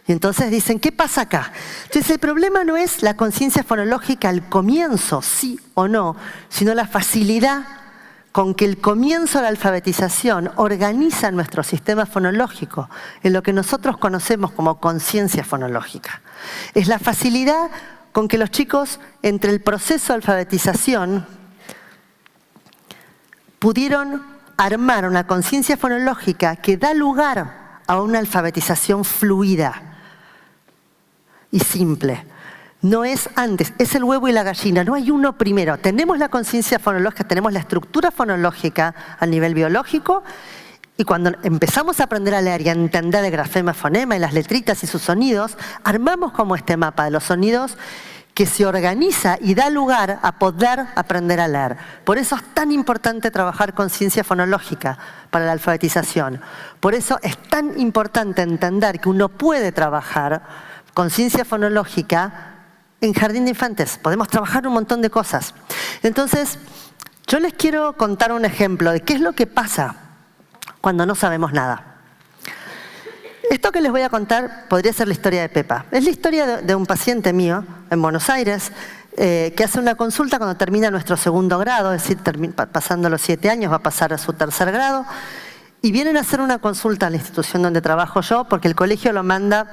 Y entonces dicen, ¿qué pasa acá? Entonces el problema no es la conciencia fonológica al comienzo, sí o no, sino la facilidad con que el comienzo de la alfabetización organiza nuestro sistema fonológico en lo que nosotros conocemos como conciencia fonológica. Es la facilidad con que los chicos, entre el proceso de alfabetización, pudieron armar una conciencia fonológica que da lugar a una alfabetización fluida y simple. No es antes, es el huevo y la gallina, no hay uno primero. Tenemos la conciencia fonológica, tenemos la estructura fonológica a nivel biológico, y cuando empezamos a aprender a leer y a entender el grafema, fonema y las letritas y sus sonidos, armamos como este mapa de los sonidos que se organiza y da lugar a poder aprender a leer. Por eso es tan importante trabajar conciencia fonológica para la alfabetización. Por eso es tan importante entender que uno puede trabajar conciencia fonológica en jardín de infantes. Podemos trabajar un montón de cosas. Entonces, yo les quiero contar un ejemplo de qué es lo que pasa cuando no sabemos nada. Esto que les voy a contar podría ser la historia de Pepa. Es la historia de un paciente mío en Buenos Aires que hace una consulta cuando termina nuestro segundo grado, es decir, pasando los 7 años va a pasar a su tercer grado, y vienen a hacer una consulta a la institución donde trabajo yo porque el colegio lo manda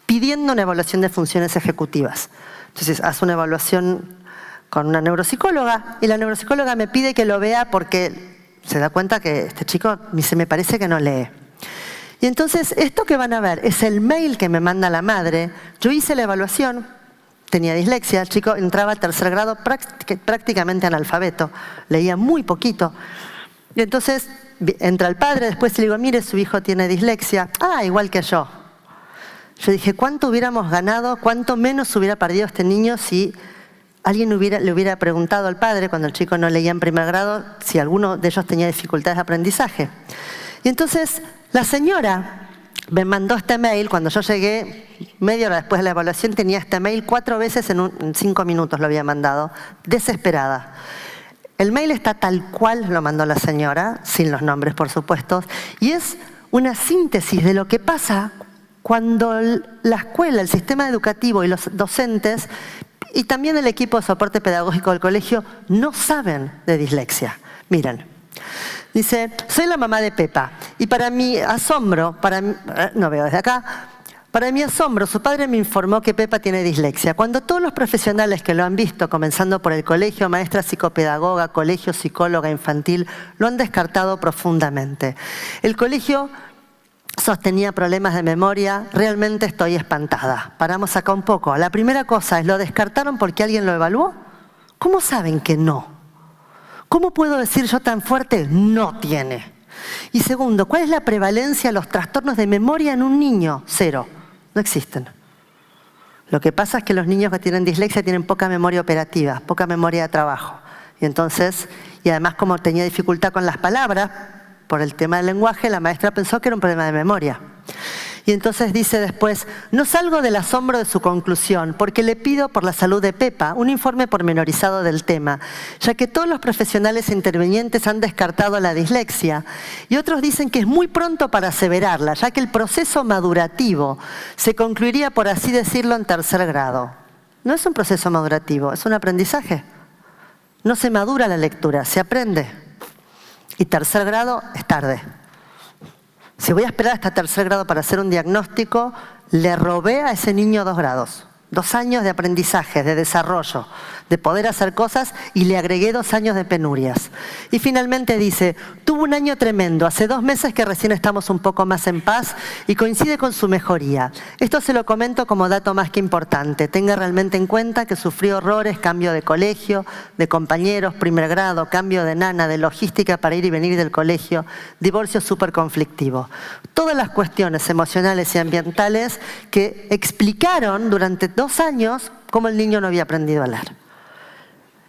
pidiendo una evaluación de funciones ejecutivas. Entonces hace una evaluación con una neuropsicóloga y la neuropsicóloga me pide que lo vea porque se da cuenta que este chico me parece que no lee. Y entonces esto que van a ver es el mail que me manda la madre. Yo hice la evaluación, tenía dislexia, el chico entraba al tercer grado prácticamente analfabeto, leía muy poquito. Y entonces entra el padre, después le digo, mire, su hijo tiene dislexia. Igual que yo. Yo dije, ¿cuánto hubiéramos ganado, cuánto menos hubiera perdido este niño si alguien le hubiera preguntado al padre, cuando el chico no leía en primer grado, si alguno de ellos tenía dificultades de aprendizaje? Y entonces la señora me mandó este mail, cuando yo llegué, media hora después de la evaluación, tenía este mail 4 veces en 5 minutos lo había mandado, desesperada. El mail está tal cual lo mandó la señora, sin los nombres por supuesto, y es una síntesis de lo que pasa cuando la escuela, el sistema educativo y los docentes y también el equipo de soporte pedagógico del colegio no saben de dislexia. Miren, dice, soy la mamá de Pepa y para mi asombro, no veo desde acá, para mi asombro, su padre me informó que Pepa tiene dislexia. Cuando todos los profesionales que lo han visto, comenzando por el colegio, maestra psicopedagoga, colegio psicóloga infantil, lo han descartado profundamente. El colegio sostenía problemas de memoria, realmente estoy espantada. Paramos acá un poco. La primera cosa es, ¿lo descartaron porque alguien lo evaluó? ¿Cómo saben que no? ¿Cómo puedo decir yo tan fuerte, no tiene? Y segundo, ¿cuál es la prevalencia de los trastornos de memoria en un niño? 0. No existen. Lo que pasa es que los niños que tienen dislexia tienen poca memoria operativa, poca memoria de trabajo. Y entonces, y además como tenía dificultad con las palabras, por el tema del lenguaje, la maestra pensó que era un problema de memoria. Y entonces dice después, no salgo del asombro de su conclusión, porque le pido por la salud de Pepa un informe pormenorizado del tema, ya que todos los profesionales intervinientes han descartado la dislexia y otros dicen que es muy pronto para aseverarla, ya que el proceso madurativo se concluiría, por así decirlo, en tercer grado. No es un proceso madurativo, es un aprendizaje. No se madura la lectura, se aprende. Y tercer grado es tarde. Si voy a esperar hasta tercer grado para hacer un diagnóstico, le robé a ese niño 2 grados. 2 años de aprendizaje, de desarrollo, de poder hacer cosas, y le agregué 2 años de penurias. Y finalmente dice, tuvo un año tremendo, hace 2 meses que recién estamos un poco más en paz y coincide con su mejoría. Esto se lo comento como dato más que importante. Tenga realmente en cuenta que sufrió horrores, cambio de colegio, de compañeros, primer grado, cambio de nana, de logística para ir y venir del colegio, divorcio súper conflictivo. Todas las cuestiones emocionales y ambientales que explicaron durante 2 años cómo el niño no había aprendido a leer.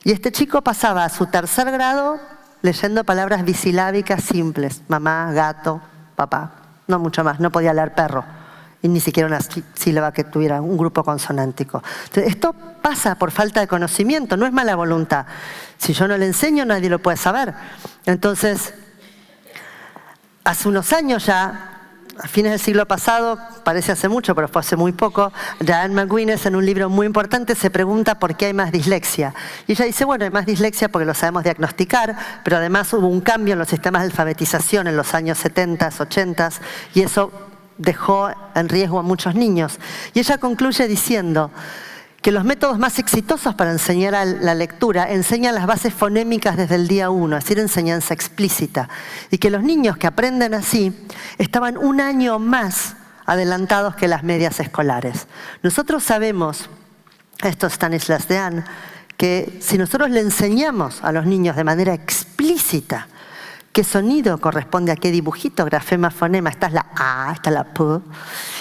Y este chico pasaba a su 3er grado leyendo palabras bisilábicas simples. Mamá, gato, papá. No mucho más. No podía leer perro. Y ni siquiera una sílaba que tuviera un grupo consonántico. Entonces, esto pasa por falta de conocimiento. No es mala voluntad. Si yo no le enseño, nadie lo puede saber. Entonces, hace unos años ya, a fines del siglo pasado, parece hace mucho, pero fue hace muy poco, Diane McGuinness, en un libro muy importante, se pregunta por qué hay más dislexia. Y ella dice, bueno, hay más dislexia porque lo sabemos diagnosticar, pero además hubo un cambio en los sistemas de alfabetización en los años 70, 80, y eso dejó en riesgo a muchos niños. Y ella concluye diciendo que los métodos más exitosos para enseñar la lectura enseñan las bases fonémicas desde el día 1, es decir, enseñanza explícita. Y que los niños que aprenden así estaban 1 año más adelantados que las medias escolares. Nosotros sabemos, esto es Stanislas Dehaene, que si nosotros le enseñamos a los niños de manera explícita qué sonido corresponde a qué dibujito, grafema, fonema, esta es la A, esta es la P.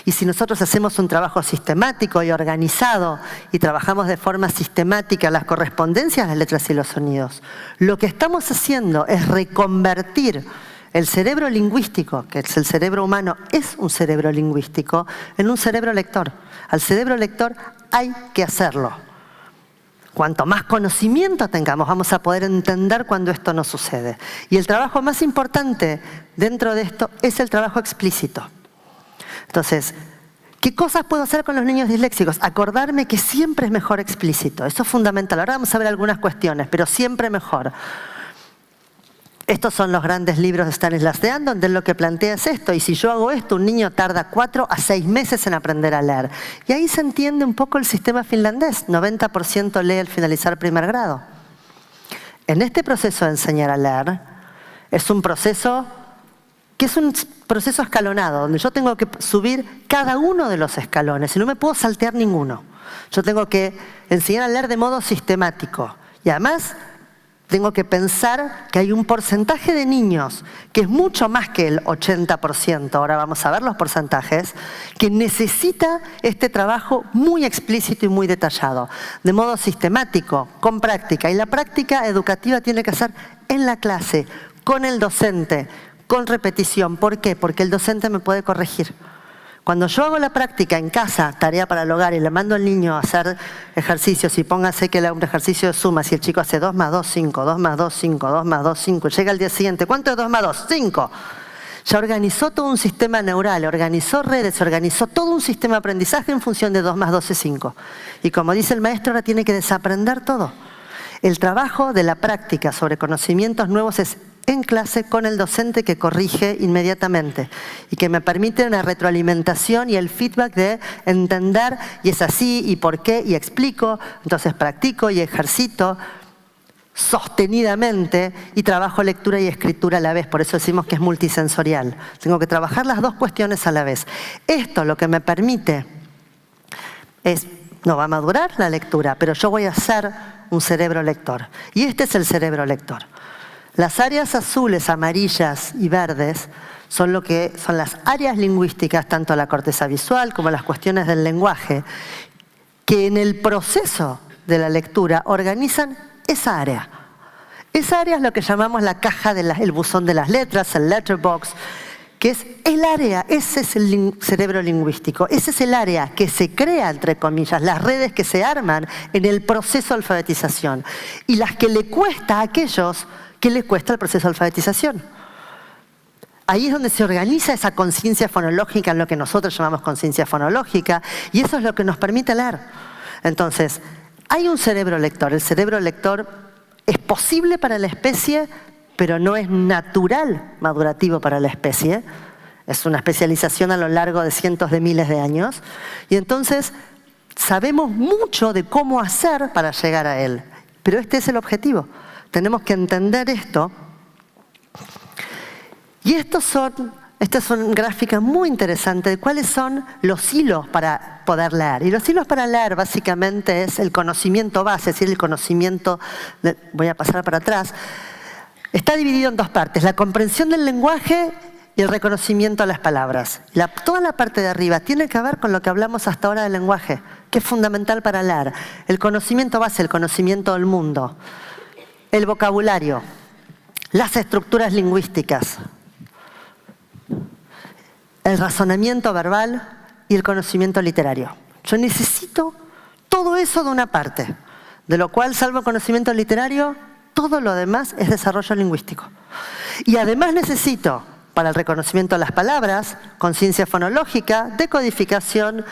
Y si nosotros hacemos un trabajo sistemático y organizado y trabajamos de forma sistemática las correspondencias, las letras y los sonidos, lo que estamos haciendo es reconvertir el cerebro lingüístico, que es el cerebro humano, es un cerebro lingüístico, en un cerebro lector. Al cerebro lector hay que hacerlo. Cuanto más conocimiento tengamos, vamos a poder entender cuando esto no sucede. Y el trabajo más importante dentro de esto es el trabajo explícito. Entonces, ¿qué cosas puedo hacer con los niños disléxicos? Acordarme que siempre es mejor explícito. Eso es fundamental. Ahora vamos a ver algunas cuestiones, pero siempre mejor. Estos son los grandes libros de Stanislas Dehaene, donde él lo que plantea es esto. Y si yo hago esto, un niño tarda 4 a 6 meses en aprender a leer. Y ahí se entiende un poco el sistema finlandés. 90% lee al finalizar primer grado. En este proceso de enseñar a leer, es un proceso que es un proceso escalonado, donde yo tengo que subir cada uno de los escalones y no me puedo saltear ninguno. Yo tengo que enseñar a leer de modo sistemático. Y además, tengo que pensar que hay un porcentaje de niños, que es mucho más que el 80%, ahora vamos a ver los porcentajes, que necesita este trabajo muy explícito y muy detallado, de modo sistemático, con práctica. Y la práctica educativa tiene que ser en la clase, con el docente, con repetición. ¿Por qué? Porque el docente me puede corregir. Cuando yo hago la práctica en casa, tarea para el hogar, y le mando al niño a hacer ejercicios y póngase que le haga un ejercicio de suma, si el chico hace 2 más 2, 5, 2 más 2, 5, 2 más 2, 5, llega al día siguiente, ¿cuánto es 2 más 2? 5. Ya organizó todo un sistema neural, organizó redes, organizó todo un sistema de aprendizaje en función de 2 más 2 es 5. Y como dice el maestro, ahora tiene que desaprender todo. El trabajo de la práctica sobre conocimientos nuevos es en clase con el docente que corrige inmediatamente y que me permite una retroalimentación y el feedback de entender, y es así, y por qué, y explico, entonces practico y ejercito sostenidamente y trabajo lectura y escritura a la vez. Por eso decimos que es multisensorial. Tengo que trabajar las 2 cuestiones a la vez. Esto lo que me permite es, no va a madurar la lectura, pero yo voy a ser un cerebro lector. Y este es el cerebro lector. Las áreas azules, amarillas y verdes son las áreas lingüísticas, tanto la corteza visual como las cuestiones del lenguaje, que en el proceso de la lectura organizan esa área. Esa área es lo que llamamos la caja el buzón de las letras, el letterbox, que es el área, ese es el cerebro lingüístico, ese es el área que se crea, entre comillas, las redes que se arman en el proceso de alfabetización y las que le cuesta a aquellos que les cuesta el proceso de alfabetización. Ahí es donde se organiza esa conciencia fonológica, en lo que nosotros llamamos conciencia fonológica, y eso es lo que nos permite leer. Entonces, hay un cerebro lector. El cerebro lector es posible para la especie, pero no es natural madurativo para la especie. Es una especialización a lo largo de cientos de miles de años. Y entonces, sabemos mucho de cómo hacer para llegar a él. Pero este es el objetivo. Tenemos que entender esto. Y esta es una gráfica muy interesante de cuáles son los hilos para poder leer. Y los hilos para leer básicamente es el conocimiento base, es decir, el conocimiento, voy a pasar para atrás, está dividido en dos partes, la comprensión del lenguaje y el reconocimiento de las palabras. Toda la parte de arriba tiene que ver con lo que hablamos hasta ahora del lenguaje, que es fundamental para leer. El conocimiento base, el conocimiento del mundo, el vocabulario, las estructuras lingüísticas, el razonamiento verbal y el conocimiento literario. Yo necesito todo eso de una parte, de lo cual, salvo el conocimiento literario, todo lo demás es desarrollo lingüístico. Y además necesito, para el reconocimiento de las palabras, conciencia fonológica, decodificación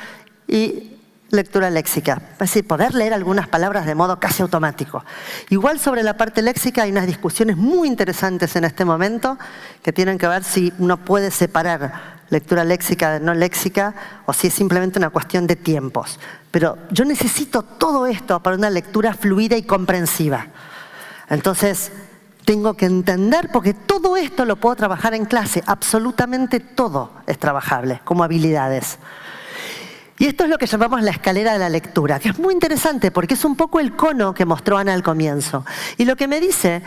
y lectura léxica. Es decir, poder leer algunas palabras de modo casi automático. Igual sobre la parte léxica hay unas discusiones muy interesantes en este momento que tienen que ver si uno puede separar lectura léxica de no léxica o si es simplemente una cuestión de tiempos. Pero yo necesito todo esto para una lectura fluida y comprensiva. Entonces, tengo que entender, porque todo esto lo puedo trabajar en clase, absolutamente todo es trabajable como habilidades. Y esto es lo que llamamos la escalera de la lectura, que es muy interesante porque es un poco el cono que mostró Ana al comienzo. Y lo que me dice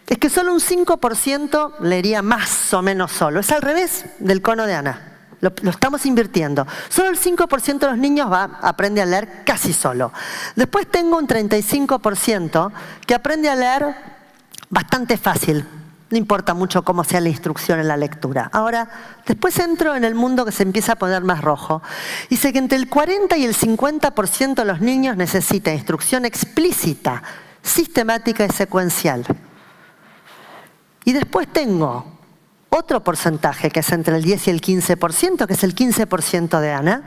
es que solo un 5% leería más o menos solo. Es al revés del cono de Ana. Lo estamos invirtiendo. Solo el 5% de los niños aprende a leer casi solo. Después tengo un 35% que aprende a leer bastante fácil. No importa mucho cómo sea la instrucción en la lectura. Ahora, después entro en el mundo que se empieza a poner más rojo. Dice que entre el 40 y el 50% de los niños necesita instrucción explícita, sistemática y secuencial. Y después tengo otro porcentaje que es entre el 10 y el 15%, que es el 15% de Ana,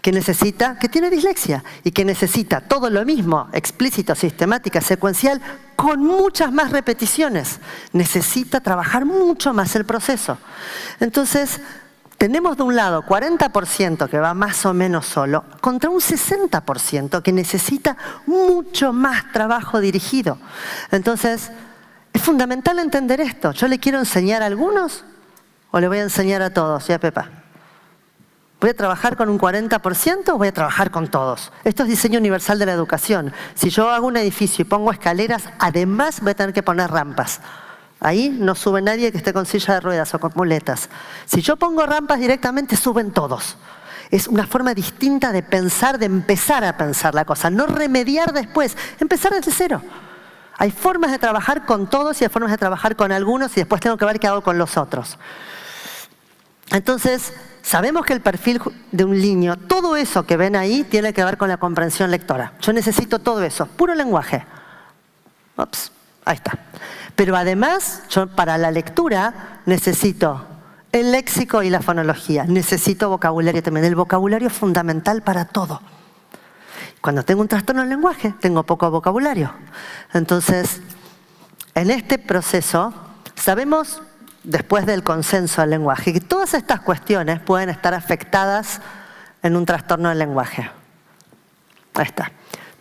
que tiene dislexia y que necesita todo lo mismo, explícito, sistemática, secuencial, con muchas más repeticiones. Necesita trabajar mucho más el proceso. Entonces, tenemos de un lado 40% que va más o menos solo, contra un 60% que necesita mucho más trabajo dirigido. Entonces, es fundamental entender esto. ¿Yo le quiero enseñar a algunos o le voy a enseñar a todos? ¿Ya, Pepa? ¿Voy a trabajar con un 40% o voy a trabajar con todos? Esto es diseño universal de la educación. Si yo hago un edificio y pongo escaleras, además voy a tener que poner rampas. Ahí no sube nadie que esté con silla de ruedas o con muletas. Si yo pongo rampas directamente, suben todos. Es una forma distinta de pensar, de empezar a pensar la cosa. No remediar después, empezar desde cero. Hay formas de trabajar con todos y hay formas de trabajar con algunos y después tengo que ver qué hago con los otros. Entonces, sabemos que el perfil de un niño, todo eso que ven ahí tiene que ver con la comprensión lectora. Yo necesito todo eso, puro lenguaje. Ups, ahí está. Pero además, yo para la lectura necesito el léxico y la fonología. Necesito vocabulario también. El vocabulario es fundamental para todo. Cuando tengo un trastorno del lenguaje, tengo poco vocabulario. Entonces, en este proceso, sabemos, después del consenso del lenguaje, que todas estas cuestiones pueden estar afectadas en un trastorno del lenguaje. Ahí está.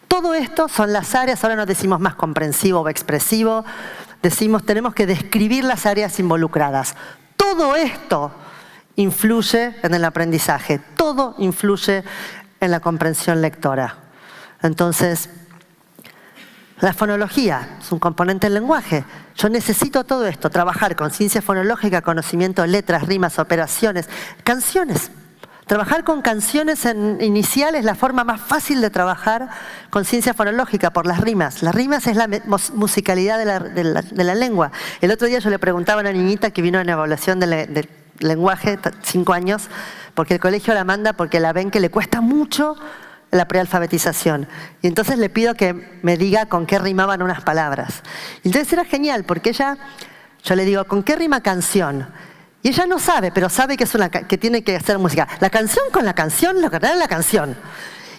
Todo esto son las áreas, ahora no decimos más comprensivo o expresivo, decimos tenemos que describir las áreas involucradas. Todo esto influye en el aprendizaje, todo influye en la comprensión lectora. Entonces, la fonología es un componente del lenguaje. Yo necesito todo esto, trabajar con ciencia fonológica, conocimiento de letras, rimas, operaciones, canciones. Trabajar con canciones iniciales es la forma más fácil de trabajar con ciencia fonológica, por las rimas. Las rimas es la musicalidad de la lengua. El otro día yo le preguntaba a una niñita que vino en evaluación del lenguaje, 5 años, porque el colegio la manda porque la ven que le cuesta mucho la prealfabetización. Y entonces le pido que me diga con qué rimaban unas palabras. Y entonces era genial, porque yo le digo, ¿con qué rima canción? Y ella no sabe, pero sabe que tiene que hacer música. La canción con la canción, lo que era la canción.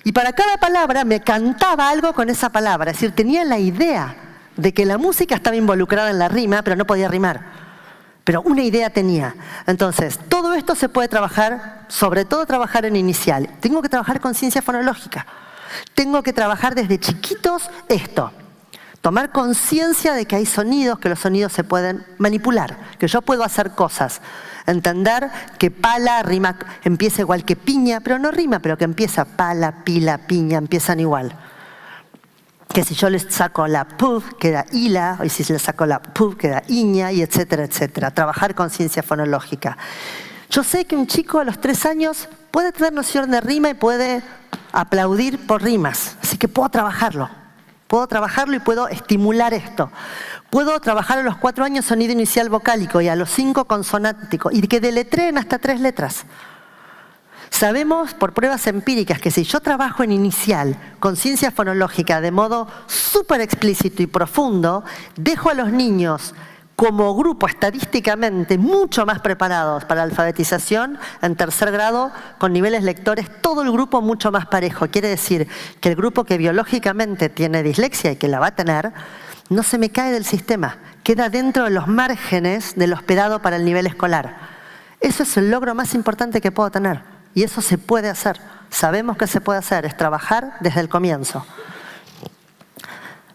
Y para cada palabra me cantaba algo con esa palabra. Es decir, tenía la idea de que la música estaba involucrada en la rima, pero no podía rimar. Pero una idea tenía. Entonces, todo esto se puede trabajar, sobre todo trabajar en inicial. Tengo que trabajar con ciencia fonológica. Tengo que trabajar desde chiquitos esto. Tomar conciencia de que hay sonidos, que los sonidos se pueden manipular, que yo puedo hacer cosas. Entender que pala rima, empieza igual que piña, pero no rima, pero que empieza pala, pila, piña, empiezan igual. Que si yo les saco la puf, queda ila, y si les saco la puf, queda iña, y etcétera, etcétera. Trabajar conciencia fonológica. Yo sé que un chico a los 3 años puede tener noción de rima y puede aplaudir por rimas. Así que puedo trabajarlo. Puedo trabajarlo y puedo estimular esto. Puedo trabajar a los 4 años sonido inicial vocálico y a los 5 consonántico. Y que deletreen hasta 3 letras. Sabemos por pruebas empíricas que si yo trabajo en inicial, conciencia fonológica, de modo súper explícito y profundo, dejo a los niños como grupo estadísticamente mucho más preparados para la alfabetización en 3er grado, con niveles lectores, todo el grupo mucho más parejo. Quiere decir que el grupo que biológicamente tiene dislexia y que la va a tener, no se me cae del sistema, queda dentro de los márgenes de lo esperado para el nivel escolar. Eso es el logro más importante que puedo tener. Y eso se puede hacer. Sabemos que se puede hacer, es trabajar desde el comienzo.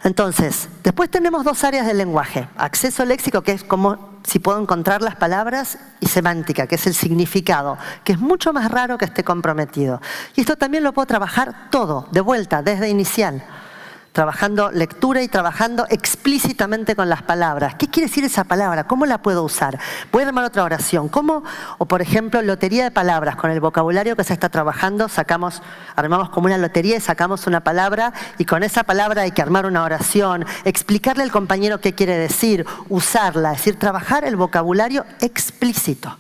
Entonces, después tenemos 2 áreas del lenguaje. Acceso léxico, que es como si puedo encontrar las palabras, y semántica, que es el significado, que es mucho más raro que esté comprometido. Y esto también lo puedo trabajar todo, de vuelta, desde inicial. Trabajando lectura y trabajando explícitamente con las palabras. ¿Qué quiere decir esa palabra? ¿Cómo la puedo usar? Voy a armar otra oración. ¿Cómo? O por ejemplo, lotería de palabras. Con el vocabulario que se está trabajando, armamos como una lotería y sacamos una palabra y con esa palabra hay que armar una oración, explicarle al compañero qué quiere decir, usarla, es decir, trabajar el vocabulario explícito.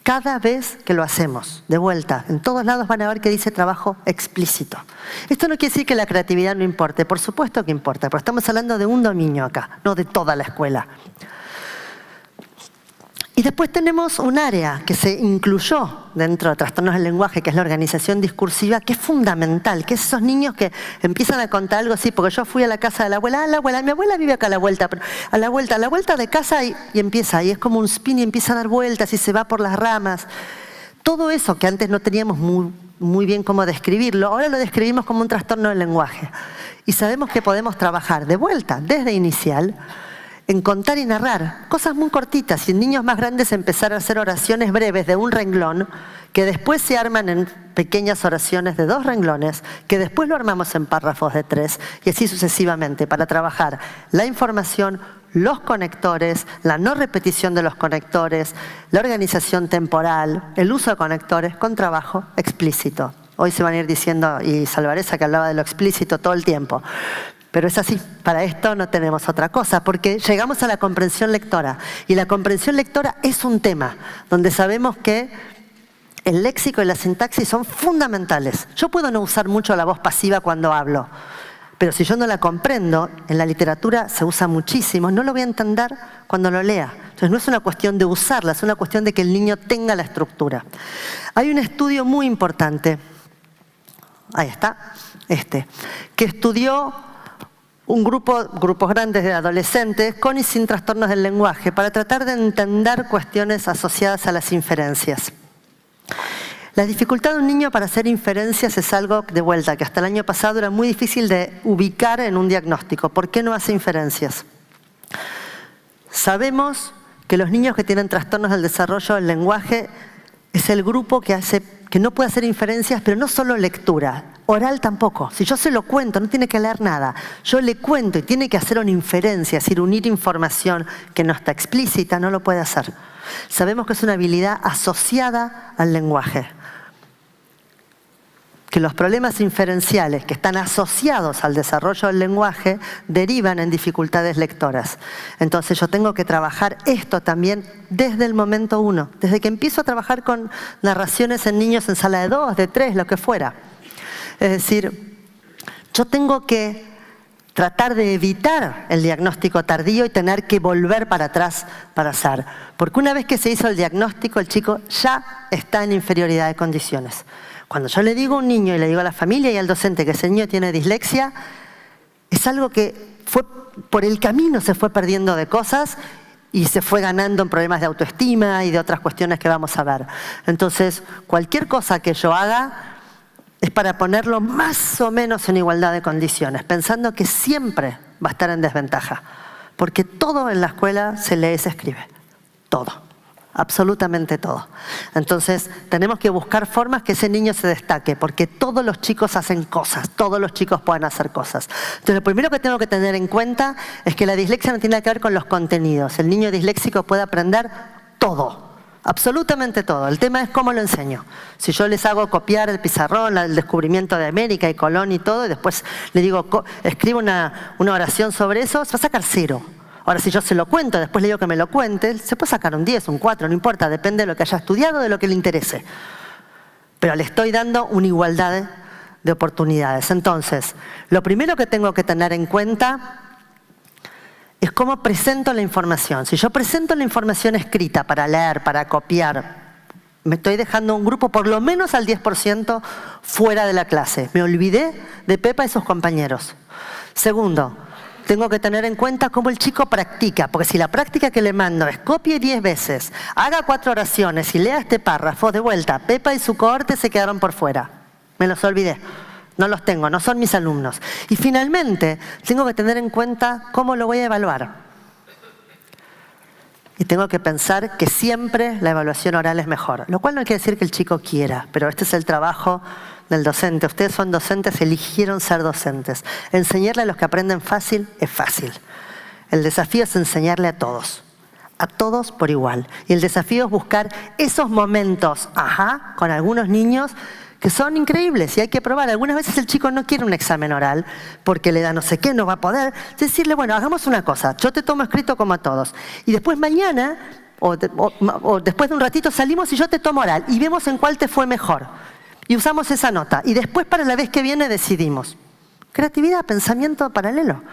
Cada vez que lo hacemos, de vuelta, en todos lados van a ver que dice trabajo explícito. Esto no quiere decir que la creatividad no importe, por supuesto que importa, pero estamos hablando de un dominio acá, no de toda la escuela. Y después tenemos un área que se incluyó dentro de trastornos del lenguaje, que es la organización discursiva, que es fundamental, que es esos niños que empiezan a contar algo así, porque yo fui a la casa de la abuela, mi abuela vive acá a la vuelta de casa y empieza, y es como un spin y empieza a dar vueltas y se va por las ramas. Todo eso que antes no teníamos muy bien cómo describirlo, ahora lo describimos como un trastorno del lenguaje. Y sabemos que podemos trabajar de vuelta, desde inicial, en contar y narrar, cosas muy cortitas, y en niños más grandes empezar a hacer oraciones breves de un renglón, que después se arman en pequeñas oraciones de 2 renglones, que después lo armamos en párrafos de 3, y así sucesivamente, para trabajar la información, los conectores, la no repetición de los conectores, la organización temporal, el uso de conectores con trabajo explícito. Hoy se van a ir diciendo, y Salvareza que hablaba de lo explícito todo el tiempo. Pero es así, para esto no tenemos otra cosa, porque llegamos a la comprensión lectora. Y la comprensión lectora es un tema donde sabemos que el léxico y la sintaxis son fundamentales. Yo puedo no usar mucho la voz pasiva cuando hablo, pero si yo no la comprendo, en la literatura se usa muchísimo, no lo voy a entender cuando lo lea. Entonces no es una cuestión de usarla, es una cuestión de que el niño tenga la estructura. Hay un estudio muy importante, ahí está, que estudió grupos grandes de adolescentes con y sin trastornos del lenguaje para tratar de entender cuestiones asociadas a las inferencias. La dificultad de un niño para hacer inferencias es algo, de vuelta, que hasta el año pasado era muy difícil de ubicar en un diagnóstico. ¿Por qué no hace inferencias? Sabemos que los niños que tienen trastornos del desarrollo del lenguaje es el grupo que no puede hacer inferencias, pero no solo lectura, oral tampoco. Si yo se lo cuento, no tiene que leer nada. Yo le cuento y tiene que hacer una inferencia, es decir, unir información que no está explícita, no lo puede hacer. Sabemos que es una habilidad asociada al lenguaje. Que los problemas inferenciales que están asociados al desarrollo del lenguaje derivan en dificultades lectoras. Entonces yo tengo que trabajar esto también desde el momento 1, desde que empiezo a trabajar con narraciones en niños en sala de 2, de 3, lo que fuera. Es decir, yo tengo que tratar de evitar el diagnóstico tardío y tener que volver para atrás para hacer. Porque una vez que se hizo el diagnóstico, el chico ya está en inferioridad de condiciones. Cuando yo le digo a un niño y le digo a la familia y al docente que ese niño tiene dislexia, es algo que fue por el camino se fue perdiendo de cosas y se fue ganando en problemas de autoestima y de otras cuestiones que vamos a ver. Entonces, cualquier cosa que yo haga, es para ponerlo más o menos en igualdad de condiciones, pensando que siempre va a estar en desventaja. Porque todo en la escuela se lee y se escribe. Todo. Absolutamente todo. Entonces, tenemos que buscar formas que ese niño se destaque, porque todos los chicos hacen cosas, todos los chicos pueden hacer cosas. Entonces, lo primero que tengo que tener en cuenta es que la dislexia no tiene nada que ver con los contenidos. El niño disléxico puede aprender todo. Absolutamente todo. El tema es cómo lo enseño. Si yo les hago copiar el pizarrón, el descubrimiento de América y Colón y todo, y después le digo, escribo una oración sobre eso, se va a sacar 0. Ahora, si yo se lo cuento, después le digo que me lo cuente, se puede sacar un 10, un 4, no importa, depende de lo que haya estudiado, de lo que le interese. Pero le estoy dando una igualdad de oportunidades. Entonces, lo primero que tengo que tener en cuenta es cómo presento la información. Si yo presento la información escrita para leer, para copiar, me estoy dejando un grupo por lo menos al 10% fuera de la clase. Me olvidé de Pepa y sus compañeros. Segundo, tengo que tener en cuenta cómo el chico practica, porque si la práctica que le mando es copie 10 veces, haga 4 oraciones y lea este párrafo de vuelta, Pepa y su cohorte se quedaron por fuera. Me los olvidé. No los tengo, no son mis alumnos. Y finalmente, tengo que tener en cuenta cómo lo voy a evaluar. Y tengo que pensar que siempre la evaluación oral es mejor. Lo cual no quiere decir que el chico quiera, pero este es el trabajo del docente. Ustedes son docentes, eligieron ser docentes. Enseñarle a los que aprenden fácil es fácil. El desafío es enseñarle a todos por igual. Y el desafío es buscar esos momentos, con algunos niños que son increíbles y hay que probar. Algunas veces el chico no quiere un examen oral porque le da no sé qué, no va a poder. Decirle, bueno, hagamos una cosa, yo te tomo escrito como a todos. Y después mañana, o después de un ratito salimos y yo te tomo oral y vemos en cuál te fue mejor. Y usamos esa nota. Y después para la vez que viene decidimos. Creatividad, pensamiento paralelo.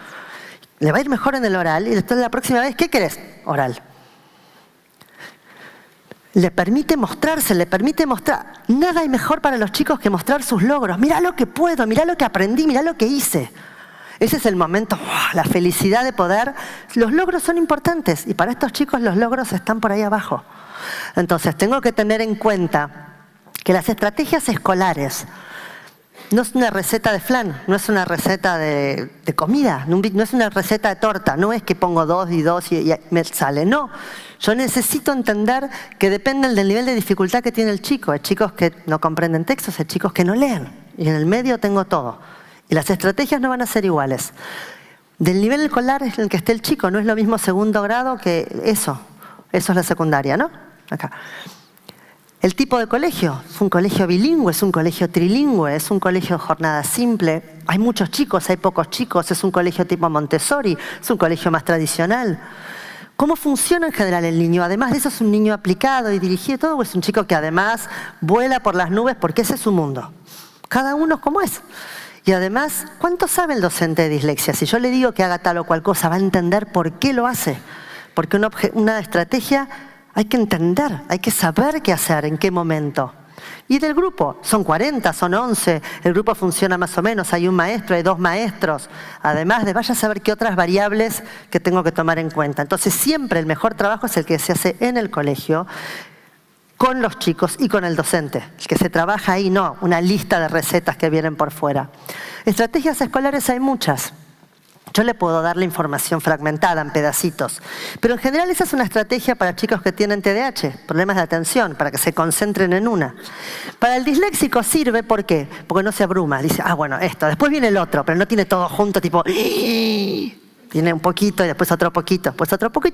Le va a ir mejor en el oral y después la próxima vez, ¿qué querés? Oral. Le permite mostrarse, le permite mostrar. Nada hay mejor para los chicos que mostrar sus logros. Mirá lo que puedo, mirá lo que aprendí, mirá lo que hice. Ese es el momento, la felicidad de poder. Los logros son importantes y para estos chicos los logros están por ahí abajo. Entonces tengo que tener en cuenta que las estrategias escolares no es una receta de flan, no es una receta de comida, no es una receta de torta, no es que pongo 2 y 2 y me sale, no. Yo necesito entender que depende del nivel de dificultad que tiene el chico. Hay chicos que no comprenden textos, hay chicos que no leen. Y en el medio tengo todo. Y las estrategias no van a ser iguales. Del nivel escolar en el que esté el chico, no es lo mismo segundo grado que eso. Eso es la secundaria, ¿no? Acá. El tipo de colegio, es un colegio bilingüe, es un colegio trilingüe, es un colegio de jornada simple. Hay muchos chicos, hay pocos chicos, es un colegio tipo Montessori, es un colegio más tradicional. ¿Cómo funciona en general el niño? Además de eso, ¿es un niño aplicado y dirigido todo o es un chico que además vuela por las nubes porque ese es su mundo? Cada uno como es. Y además, ¿cuánto sabe el docente de dislexia? Si yo le digo que haga tal o cual cosa, va a entender por qué lo hace. Porque una estrategia hay que entender, hay que saber qué hacer, en qué momento. Y del grupo, son 40, son 11, el grupo funciona más o menos, hay un maestro, hay 2 maestros, además de vaya a saber qué otras variables que tengo que tomar en cuenta. Entonces siempre el mejor trabajo es el que se hace en el colegio, con los chicos y con el docente, el que se trabaja ahí, no una lista de recetas que vienen por fuera. Estrategias escolares hay muchas. Yo le puedo dar la información fragmentada en pedacitos, pero en general esa es una estrategia para chicos que tienen TDAH, problemas de atención, para que se concentren en una. Para el disléxico sirve, ¿por qué? Porque no se abruma, dice, bueno, esto, después viene el otro, pero no tiene todo junto, tipo, tiene un poquito y después otro poquito,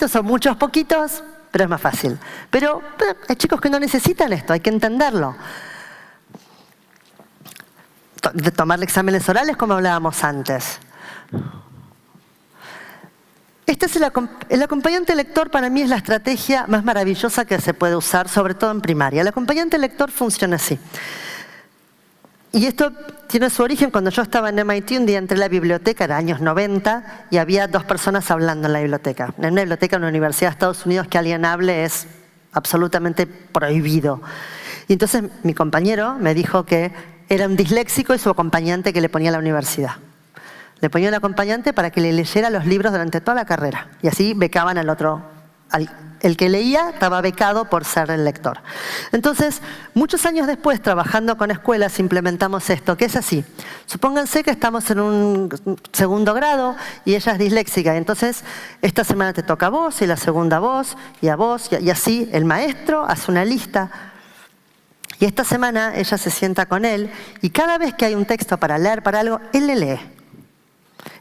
son muchos poquitos, pero es más fácil. Pero hay chicos que no necesitan esto, hay que entenderlo. De tomarle exámenes orales como hablábamos antes. Este es el acompañante lector. Para mí es la estrategia más maravillosa que se puede usar, sobre todo en primaria. El acompañante lector funciona así. Y esto tiene su origen cuando yo estaba en MIT, un día entré a la biblioteca, era años 90, y había 2 personas hablando en la biblioteca. En una biblioteca en una universidad de Estados Unidos que alguien hable es absolutamente prohibido. Y entonces mi compañero me dijo que era un disléxico y su acompañante que le ponía a la universidad. Le ponía un acompañante para que le leyera los libros durante toda la carrera. Y así becaban al otro, al el que leía estaba becado por ser el lector. Entonces, muchos años después, trabajando con escuelas, implementamos esto, que es así. Supónganse que estamos en un segundo grado y ella es disléxica. Entonces, esta semana te toca a vos y la segunda a vos y a vos. Y así el maestro hace una lista. Y esta semana ella se sienta con él y cada vez que hay un texto para leer para algo, él le lee.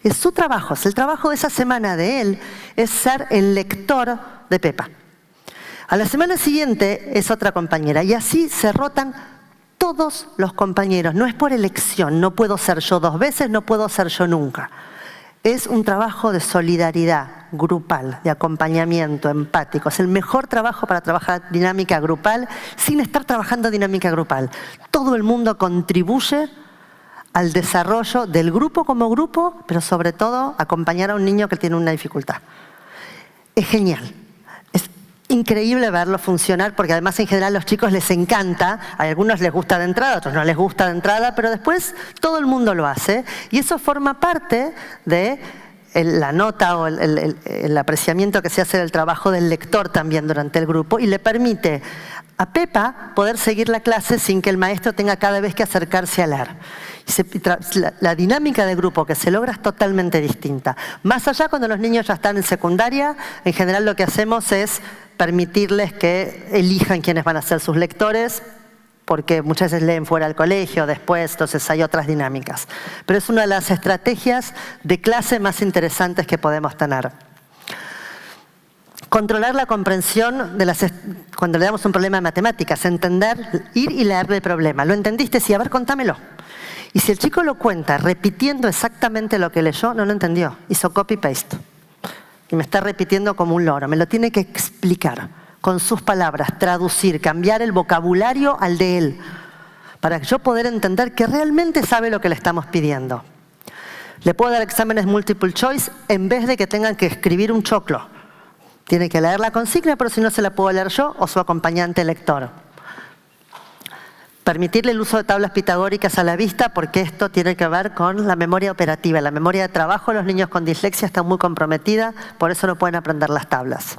Es su trabajo, es el trabajo de esa semana de él, es ser el lector de Pepa. A la semana siguiente es otra compañera y así se rotan todos los compañeros. No es por elección, no puedo ser yo 2 veces, no puedo ser yo nunca. Es un trabajo de solidaridad grupal, de acompañamiento empático. Es el mejor trabajo para trabajar dinámica grupal sin estar trabajando dinámica grupal. Todo el mundo contribuye al desarrollo del grupo como grupo, pero sobre todo acompañar a un niño que tiene una dificultad. Es genial. Es increíble verlo funcionar porque además en general a los chicos les encanta. A algunos les gusta de entrada, a otros no les gusta de entrada, pero después todo el mundo lo hace y eso forma parte de la nota o el apreciamiento que se hace del trabajo del lector también durante el grupo y le permite a Pepa poder seguir la clase sin que el maestro tenga cada vez que acercarse a leer. La dinámica de grupo que se logra es totalmente distinta. Más allá, cuando los niños ya están en secundaria, en general lo que hacemos es permitirles que elijan quiénes van a ser sus lectores, porque muchas veces leen fuera del colegio, después, entonces hay otras dinámicas. Pero es una de las estrategias de clase más interesantes que podemos tener. Controlar la comprensión cuando le damos un problema de matemáticas, entender, ir y leerle el problema. ¿Lo entendiste? Sí, a ver, contámelo. Y si el chico lo cuenta repitiendo exactamente lo que leyó, no lo entendió. Hizo copy-paste. Y me está repitiendo como un loro. Me lo tiene que explicar con sus palabras, traducir, cambiar el vocabulario al de él, para yo poder entender que realmente sabe lo que le estamos pidiendo. Le puedo dar exámenes multiple choice en vez de que tengan que escribir un choclo. Tiene que leer la consigna, pero si no se la puedo leer yo o su acompañante lector. Permitirle el uso de tablas pitagóricas a la vista, porque esto tiene que ver con la memoria operativa. La memoria de trabajo, los niños con dislexia está muy comprometida, por eso no pueden aprender las tablas.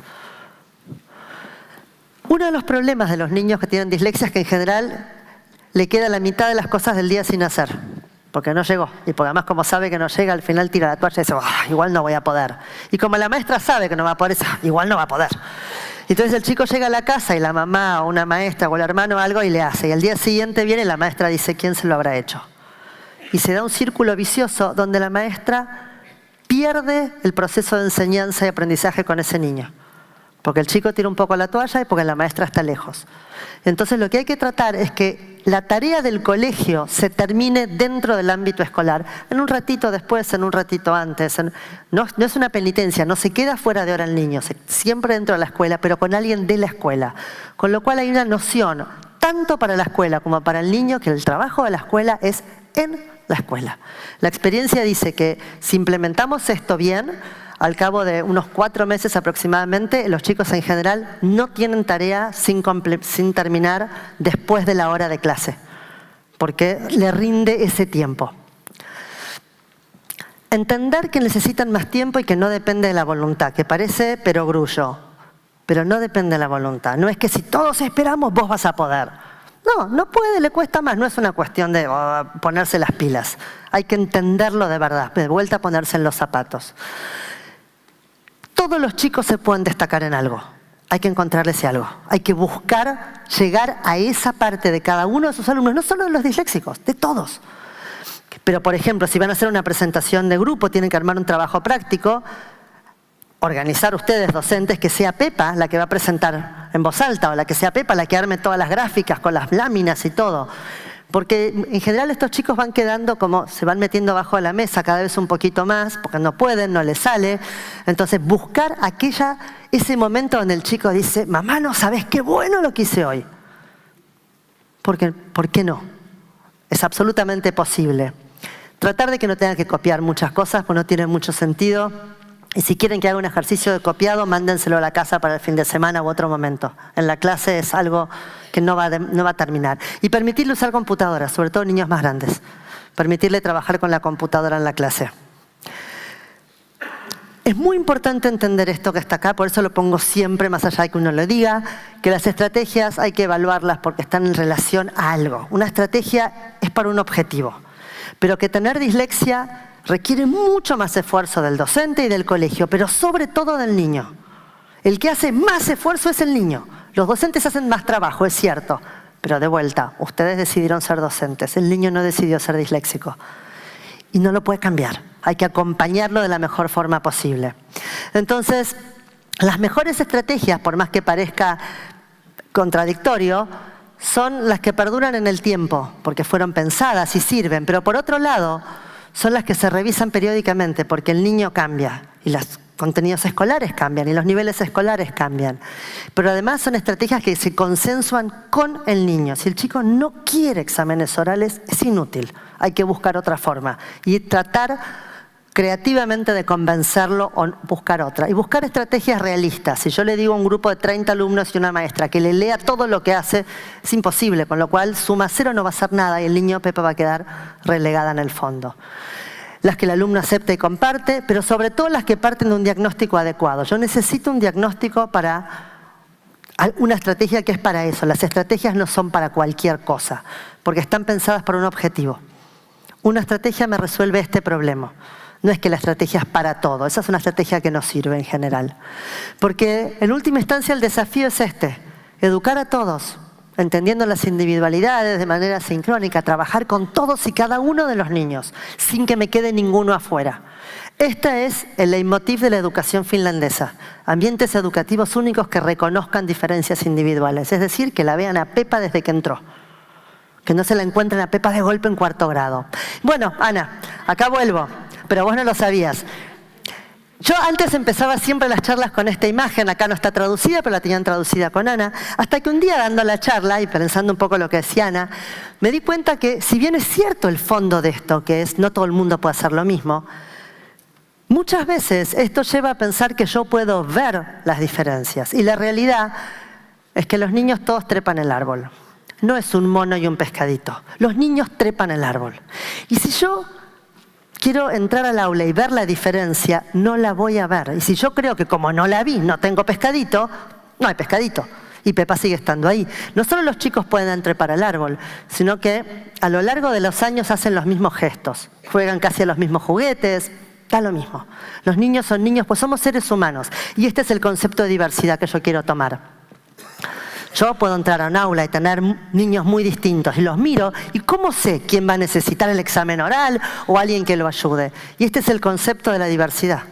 Uno de los problemas de los niños que tienen dislexia es que en general le queda la mitad de las cosas del día sin hacer, porque no llegó. Y porque además, como sabe que no llega, al final tira la toalla y dice, igual no voy a poder. Y como la maestra sabe que no va a poder, dice, igual no va a poder. Entonces el chico llega a la casa y la mamá o una maestra o el hermano algo y le hace. Y al día siguiente viene y la maestra dice, ¿quién se lo habrá hecho? Y se da un círculo vicioso donde la maestra pierde el proceso de enseñanza y aprendizaje con ese niño. Porque el chico tira un poco la toalla y porque la maestra está lejos. Entonces lo que hay que tratar es que la tarea del colegio se termine dentro del ámbito escolar. En un ratito después, en un ratito antes. No es una penitencia, no se queda fuera de hora el niño, siempre dentro de la escuela, pero con alguien de la escuela. Con lo cual hay una noción, tanto para la escuela como para el niño, que el trabajo de la escuela es en la escuela. La experiencia dice que si implementamos esto bien, al cabo de unos 4 meses aproximadamente, los chicos en general no tienen tarea sin terminar después de la hora de clase, porque le rinde ese tiempo. Entender que necesitan más tiempo y que no depende de la voluntad, que parece perogrullo, pero no depende de la voluntad. No es que si todos esperamos, vos vas a poder. No puede, le cuesta más. No es una cuestión de ponerse las pilas. Hay que entenderlo de verdad, de vuelta a ponerse en los zapatos. Todos los chicos se pueden destacar en algo. Hay que encontrarles algo. Hay que buscar llegar a esa parte de cada uno de sus alumnos, no solo de los disléxicos, de todos. Pero, por ejemplo, si van a hacer una presentación de grupo, tienen que armar un trabajo práctico, organizar ustedes, docentes, que sea Pepa la que va a presentar en voz alta, o la que sea Pepa la que arme todas las gráficas con las láminas y todo. Porque en general estos chicos van quedando como, se van metiendo abajo de la mesa cada vez un poquito más, porque no pueden, no les sale. Entonces buscar ese momento donde el chico dice, mamá, no sabes qué bueno lo que hice hoy. Porque, ¿por qué no? Es absolutamente posible. Tratar de que no tengan que copiar muchas cosas, pues no tiene mucho sentido. Y si quieren que haga un ejercicio de copiado, mándenselo a la casa para el fin de semana u otro momento. En la clase es algo que no va a terminar. Y permitirle usar computadoras, sobre todo niños más grandes. Permitirle trabajar con la computadora en la clase. Es muy importante entender esto que está acá, por eso lo pongo siempre más allá de que uno lo diga, que las estrategias hay que evaluarlas porque están en relación a algo. Una estrategia es para un objetivo, pero que tener dislexia requiere mucho más esfuerzo del docente y del colegio, pero sobre todo del niño. El que hace más esfuerzo es el niño. Los docentes hacen más trabajo, es cierto, pero de vuelta, ustedes decidieron ser docentes, el niño no decidió ser disléxico. Y no lo puede cambiar, hay que acompañarlo de la mejor forma posible. Entonces, las mejores estrategias, por más que parezca contradictorio, son las que perduran en el tiempo, porque fueron pensadas y sirven, pero por otro lado, son las que se revisan periódicamente, porque el niño cambia y los contenidos escolares cambian y los niveles escolares cambian. Pero además son estrategias que se consensuan con el niño. Si el chico no quiere exámenes orales, es inútil. Hay que buscar otra forma y tratar creativamente de convencerlo o buscar otra. Y buscar estrategias realistas. Si yo le digo a un grupo de 30 alumnos y una maestra que le lea todo lo que hace, es imposible, con lo cual suma 0 no va a hacer nada y el niño Pepa va a quedar relegada en el fondo. Las que el alumno acepta y comparte, pero sobre todo las que parten de un diagnóstico adecuado. Yo necesito un diagnóstico para una estrategia que es para eso. Las estrategias no son para cualquier cosa, porque están pensadas para un objetivo. Una estrategia me resuelve este problema. No es que la estrategia es para todo, esa es una estrategia que no sirve en general. Porque en última instancia el desafío es educar a todos, entendiendo las individualidades de manera sincrónica, trabajar con todos y cada uno de los niños, sin que me quede ninguno afuera. Este es el leitmotiv de la educación finlandesa, ambientes educativos únicos que reconozcan diferencias individuales, es decir, que la vean a Pepa desde que entró. Que no se la encuentren a Pepa de golpe en 4º grado. Bueno, Ana, acá vuelvo, pero vos no lo sabías. Yo antes empezaba siempre las charlas con esta imagen, acá no está traducida, pero la tenían traducida con Ana, hasta que un día dando la charla y pensando un poco lo que decía Ana, me di cuenta que si bien es cierto el fondo de esto, que es no todo el mundo puede hacer lo mismo, muchas veces esto lleva a pensar que yo puedo ver las diferencias. Y la realidad es que los niños todos trepan el árbol. No es un mono y un pescadito. Los niños trepan el árbol. Y si yo quiero entrar al aula y ver la diferencia, no la voy a ver. Y si yo creo que como no la vi, no tengo pescadito, no hay pescadito. Y Pepa sigue estando ahí. No solo los chicos pueden trepar al árbol, sino que a lo largo de los años hacen los mismos gestos. Juegan casi a los mismos juguetes, da lo mismo. Los niños son niños, pues somos seres humanos. Y este es el concepto de diversidad que yo quiero tomar. Yo puedo entrar a un aula y tener niños muy distintos y los miro y ¿cómo sé quién va a necesitar el examen oral o alguien que lo ayude? Y este es el concepto de la diversidad.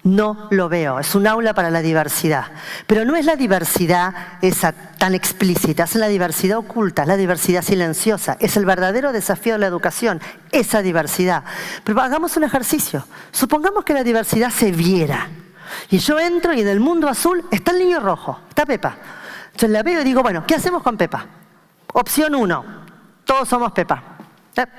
No lo veo, es un aula para la diversidad. Pero no es la diversidad esa tan explícita, es la diversidad oculta, es la diversidad silenciosa. Es el verdadero desafío de la educación, esa diversidad. Pero hagamos un ejercicio. Supongamos que la diversidad se viera. Y yo entro y en el mundo azul está el niño rojo, está Pepa. Entonces la veo y digo, bueno, ¿qué hacemos con Pepa? Opción 1, todos somos Pepa.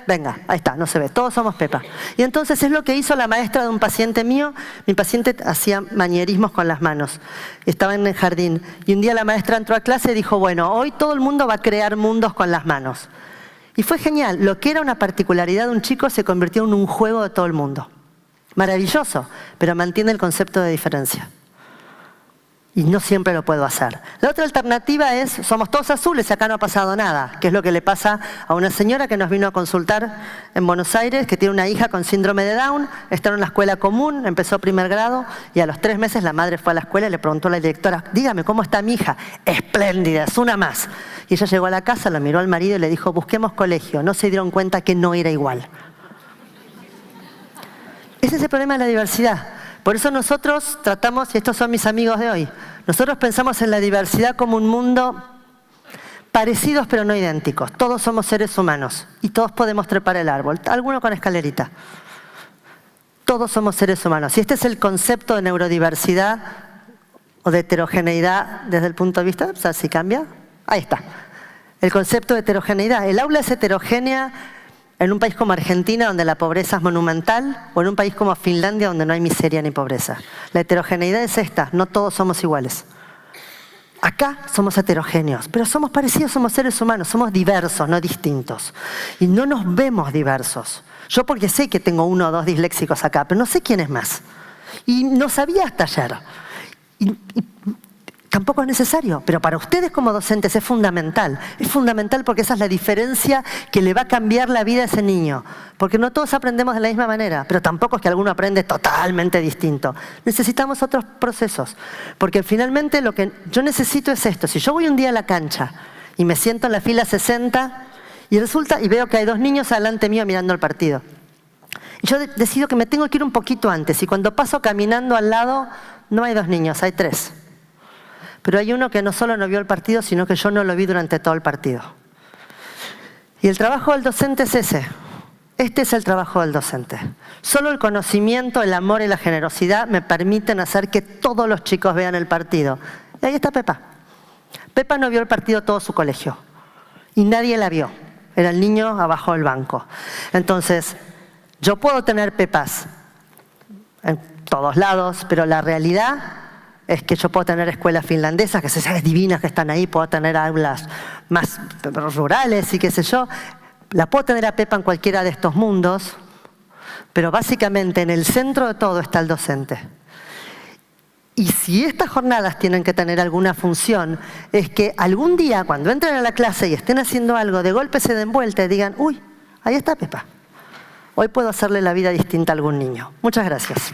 Venga, ahí está, no se ve, todos somos Pepa. Y entonces es lo que hizo la maestra de un paciente mío. Mi paciente hacía manierismos con las manos. Estaba en el jardín. Y un día la maestra entró a clase y dijo, bueno, hoy todo el mundo va a crear mundos con las manos. Y fue genial. Lo que era una particularidad de un chico se convirtió en un juego de todo el mundo. Maravilloso, pero mantiene el concepto de diferencia. Y no siempre lo puedo hacer. La otra alternativa es, somos todos azules y acá no ha pasado nada, que es lo que le pasa a una señora que nos vino a consultar en Buenos Aires, que tiene una hija con síndrome de Down, está en la escuela común, empezó 1º grado y a los 3 meses la madre fue a la escuela y le preguntó a la directora, dígame, ¿cómo está mi hija? Espléndida, es una más. Y ella llegó a la casa, la miró al marido y le dijo, busquemos colegio. No se dieron cuenta que no era igual. Ese es el problema de la diversidad. Por eso nosotros tratamos, y estos son mis amigos de hoy, nosotros pensamos en la diversidad como un mundo parecidos pero no idénticos. Todos somos seres humanos y todos podemos trepar el árbol, alguno con escalerita. Todos somos seres humanos. Y este es el concepto de neurodiversidad o de heterogeneidad desde el punto de vista, o sea, si cambia, ahí está. El concepto de heterogeneidad. El aula es heterogénea en un país como Argentina, donde la pobreza es monumental, o en un país como Finlandia, donde no hay miseria ni pobreza. La heterogeneidad es esta, no todos somos iguales. Acá somos heterogéneos, pero somos parecidos, somos seres humanos, somos diversos, no distintos. Y no nos vemos diversos. Yo porque sé que tengo 1 o 2 disléxicos acá, pero no sé quién es más. Y no sabía hasta ayer. Y tampoco es necesario, pero para ustedes como docentes es fundamental. Es fundamental porque esa es la diferencia que le va a cambiar la vida a ese niño. Porque no todos aprendemos de la misma manera, pero tampoco es que alguno aprende totalmente distinto. Necesitamos otros procesos. Porque finalmente lo que yo necesito es esto. Si yo voy un día a la cancha y me siento en la fila 60 y veo que hay 2 niños adelante mío mirando el partido. Y yo decido que me tengo que ir un poquito antes. Y cuando paso caminando al lado, no hay 2 niños, hay 3. Pero hay uno que no solo no vio el partido, sino que yo no lo vi durante todo el partido. Y el trabajo del docente es ese. Este es el trabajo del docente. Solo el conocimiento, el amor y la generosidad me permiten hacer que todos los chicos vean el partido. Y ahí está Pepa. Pepa no vio el partido todo su colegio. Y nadie la vio. Era el niño abajo del banco. Entonces, yo puedo tener Pepas en todos lados, pero la realidad es que yo puedo tener escuelas finlandesas, que son divinas que están ahí, puedo tener aulas más rurales y qué sé yo. La puedo tener a Pepa en cualquiera de estos mundos, pero básicamente en el centro de todo está el docente. Y si estas jornadas tienen que tener alguna función, es que algún día cuando entren a la clase y estén haciendo algo, de golpe se den vuelta y digan, uy, ahí está Pepa. Hoy puedo hacerle la vida distinta a algún niño. Muchas gracias.